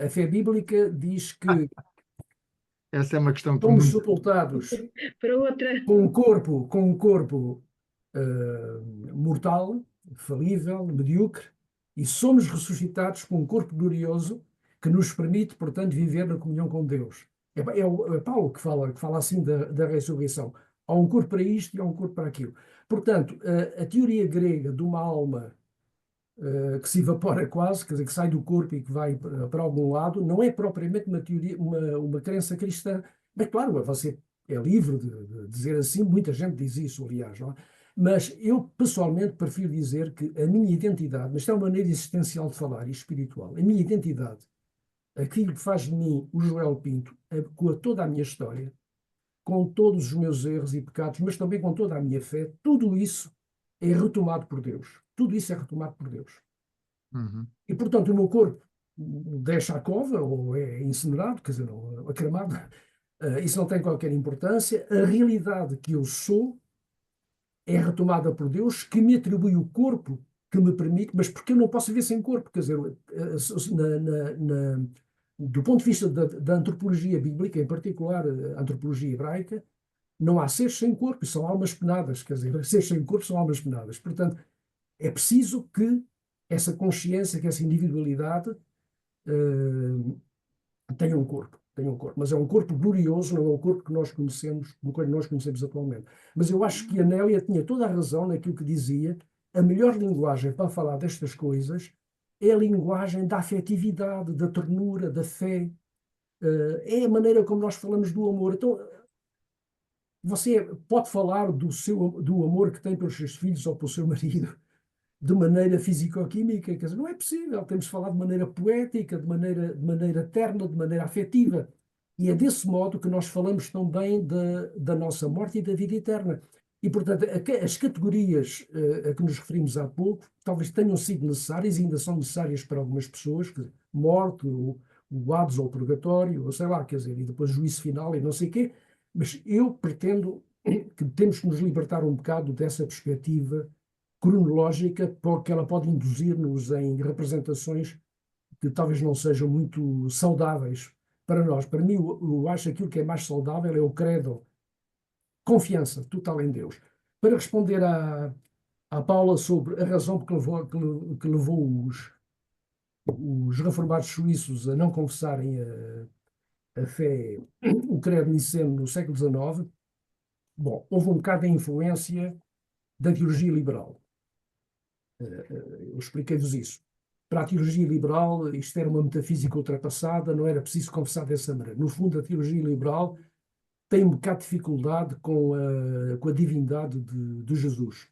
A fé bíblica diz que Essa é uma questão que somos muito... sepultados Para outra. com um corpo mortal, falível, medíocre, e somos ressuscitados com um corpo glorioso que nos permite, portanto, viver na comunhão com Deus. É Paulo que fala assim da ressurreição. Há um corpo para isto e há um corpo para aquilo. Portanto, a teoria grega de uma alma que se evapora quase, quer dizer, que sai do corpo e que vai para algum lado, não é propriamente uma teoria, uma crença cristã. Mas, claro, você é livre de dizer assim, muita gente diz isso, aliás, não é? Mas eu, pessoalmente, prefiro dizer que a minha identidade, mas isto é uma maneira existencial de falar e espiritual, a minha identidade, aquilo que faz de mim o Joel Pinto, com toda a minha história, com todos os meus erros e pecados, mas também com toda a minha fé, tudo isso é retomado por Deus. Tudo isso é retomado por Deus. E, portanto, o meu corpo deixa a cova ou é incinerado, quer dizer, não, cremado, isso não tem qualquer importância. A realidade que eu sou é retomada por Deus, que me atribui o corpo que me permite, mas porque eu não posso viver sem corpo, quer dizer, do ponto de vista da antropologia bíblica, em particular a antropologia hebraica, não há seres sem corpo, são almas penadas, quer dizer, seres sem corpo são almas penadas. Portanto, é preciso que essa consciência, que essa individualidade tenha um corpo. Mas é um corpo glorioso, não é o corpo que nós conhecemos, como nós conhecemos atualmente. Mas eu acho que a Nélia tinha toda a razão naquilo que dizia. A melhor linguagem para falar destas coisas é a linguagem da afetividade, da ternura, da fé. É a maneira como nós falamos do amor. Então, você pode falar do amor que tem pelos seus filhos ou pelo seu marido de maneira físico-química, quer dizer, não é possível. Temos de falar de maneira poética, de maneira terna, de maneira afetiva. E é desse modo que nós falamos também da nossa morte e da vida eterna. E, portanto, as categorias a que nos referimos há pouco talvez tenham sido necessárias e ainda são necessárias para algumas pessoas, que morte, o Hades ou o purgatório, ou sei lá, quer dizer, e depois juízo final e não sei o quê. Mas eu pretendo que temos que nos libertar um bocado dessa perspectiva cronológica, porque ela pode induzir-nos em representações que talvez não sejam muito saudáveis para nós. Para mim, eu acho que aquilo que é mais saudável é o credo, confiança total em Deus. Para responder à Paula sobre a razão que levou os reformados suíços a não confessarem a fé, o credo niceno no século XIX, bom, houve um bocado de influência da teologia liberal. Eu expliquei-vos isso. Para a teologia liberal, isto era uma metafísica ultrapassada, não era preciso confessar dessa maneira. No fundo, a teologia liberal tem um bocado de dificuldade com a divindade de Jesus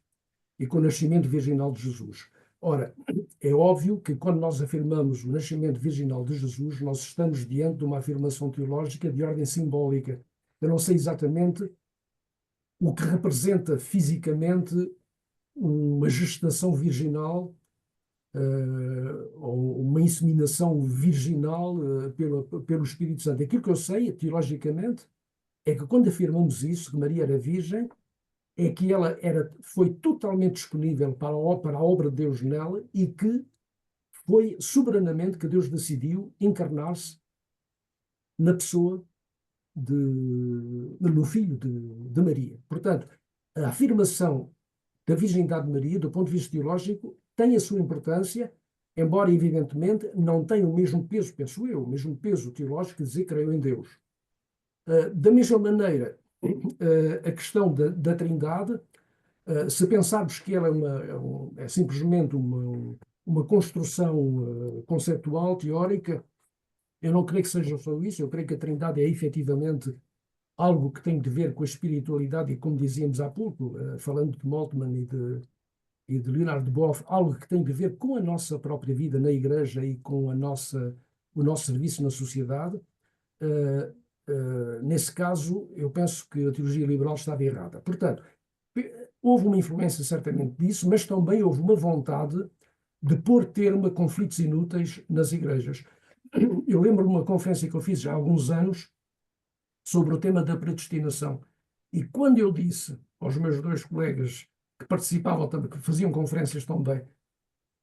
e com o nascimento virginal de Jesus. Ora, é óbvio que quando nós afirmamos o nascimento virginal de Jesus, nós estamos diante de uma afirmação teológica de ordem simbólica. Eu não sei exatamente o que representa fisicamente uma gestação virginal ou uma inseminação virginal pelo Espírito Santo. Aquilo que eu sei, teologicamente, é que quando afirmamos isso, que Maria era virgem, é que ela foi totalmente disponível para a obra de Deus nela e que foi soberanamente que Deus decidiu encarnar-se na pessoa no filho de Maria. Portanto, a afirmação da virgindade de Maria, do ponto de vista teológico, tem a sua importância, embora, evidentemente, não tenha o mesmo peso, penso eu, o mesmo peso teológico de dizer creio em Deus. Da mesma maneira, a questão da Trindade, se pensarmos que ela é simplesmente uma construção conceptual, teórica, eu não creio que seja só isso, eu creio que a Trindade é efetivamente algo que tem de ver com a espiritualidade e, como dizíamos há pouco, falando de Moltmann e de Leonard Boff, algo que tem de ver com a nossa própria vida na Igreja e com o nosso serviço na sociedade. Nesse caso, eu penso que a teologia liberal estava errada. Portanto, houve uma influência certamente disso, mas também houve uma vontade de pôr termo a conflitos inúteis nas igrejas. Eu lembro de uma conferência que eu fiz já há alguns anos sobre o tema da predestinação. E quando eu disse aos meus dois colegas que participavam também, que faziam conferências também,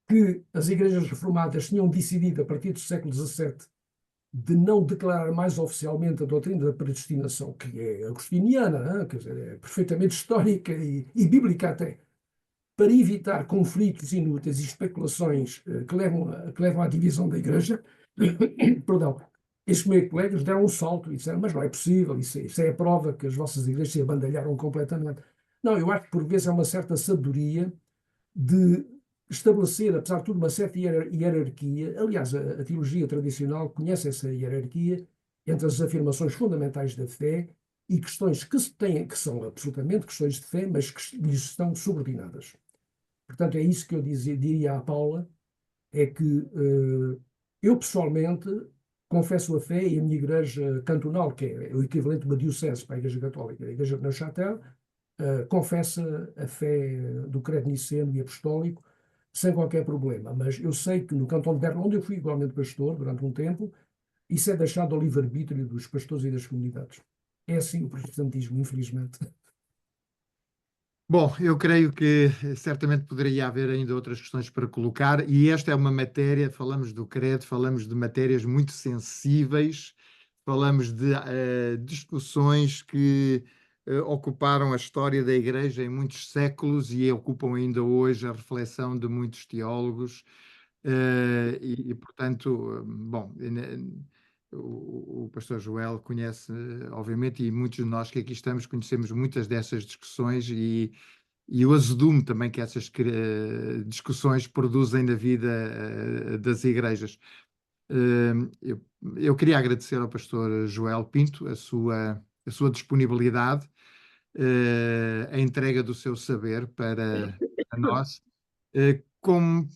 que as igrejas reformadas tinham decidido, a partir do século XVII, de não declarar mais oficialmente a doutrina da predestinação, que é agostiniana, quer dizer, é perfeitamente histórica e bíblica até, para evitar conflitos inúteis e especulações que levam à divisão da Igreja, perdão, estes meus colegas deram um salto e disseram, mas não é possível, isso é a prova que as vossas igrejas se abandalharam completamente. Não, eu acho que por vezes há uma certa sabedoria de estabelecer, apesar de tudo, uma certa hierarquia. Aliás, a teologia tradicional conhece essa hierarquia entre as afirmações fundamentais da fé e questões que são absolutamente questões de fé, mas que lhes estão subordinadas. Portanto, é isso que eu diria à Paula, é que eu pessoalmente confesso a fé e a minha igreja cantonal, que é o equivalente de uma diocese para a Igreja Católica, a Igreja de Neuchâtel, confessa a fé do credo niceno e apostólico sem qualquer problema. Mas eu sei que no cantão de Berna, onde eu fui igualmente pastor durante um tempo, isso é deixado ao livre-arbítrio dos pastores e das comunidades. É assim o protestantismo, infelizmente. Bom, eu creio que certamente poderia haver ainda outras questões para colocar, e esta é uma matéria, falamos do credo, falamos de matérias muito sensíveis, falamos de discussões que ocuparam a história da Igreja em muitos séculos e ocupam ainda hoje a reflexão de muitos teólogos, portanto, bom, o pastor Joel conhece, obviamente, e muitos de nós que aqui estamos conhecemos muitas dessas discussões e o azedume também que essas discussões produzem na vida das igrejas. Eu queria agradecer ao pastor Joel Pinto a sua disponibilidade, a entrega do seu saber para nós, como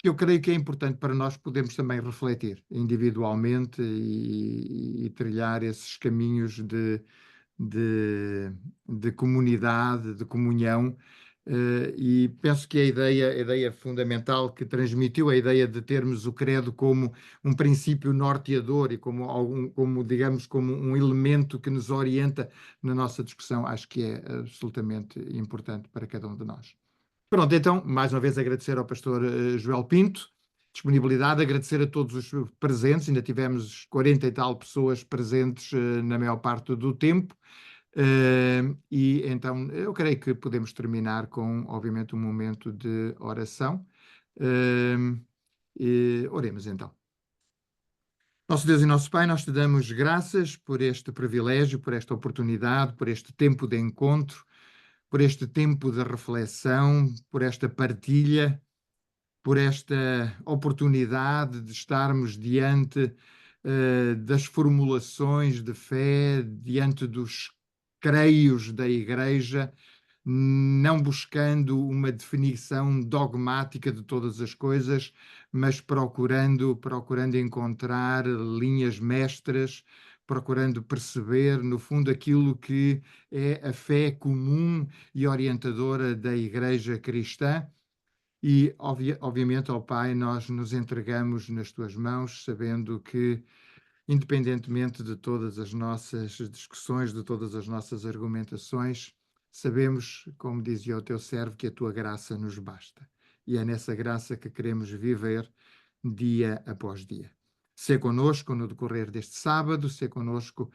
eu creio que é importante para nós podermos também refletir individualmente e trilhar esses caminhos de comunidade, de comunhão, e penso que a ideia fundamental que transmitiu, a ideia de termos o credo como um princípio norteador e digamos, como um elemento que nos orienta na nossa discussão, acho que é absolutamente importante para cada um de nós. Pronto, então, mais uma vez agradecer ao pastor Joel Pinto, disponibilidade, agradecer a todos os presentes, ainda tivemos 40 e tal pessoas presentes na maior parte do tempo, e então eu creio que podemos terminar com, obviamente, um momento de oração. Oremos então. Nosso Deus e nosso Pai, nós te damos graças por este privilégio, por esta oportunidade, por este tempo de encontro, por este tempo de reflexão, por esta partilha, por esta oportunidade de estarmos diante das formulações de fé, diante dos creios da Igreja, não buscando uma definição dogmática de todas as coisas, mas procurando encontrar linhas mestras, procurando perceber, no fundo, aquilo que é a fé comum e orientadora da Igreja cristã. E, obviamente, ó Pai, nós nos entregamos nas tuas mãos, sabendo que, independentemente de todas as nossas discussões, de todas as nossas argumentações, sabemos, como dizia o teu servo, que a tua graça nos basta. E é nessa graça que queremos viver dia após dia. Sê conosco no decorrer deste sábado, sê conosco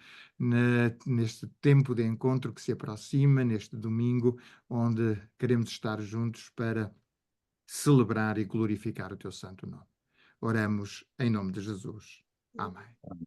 neste tempo de encontro que se aproxima, neste domingo, onde queremos estar juntos para celebrar e glorificar o teu santo nome. Oramos em nome de Jesus. Amém.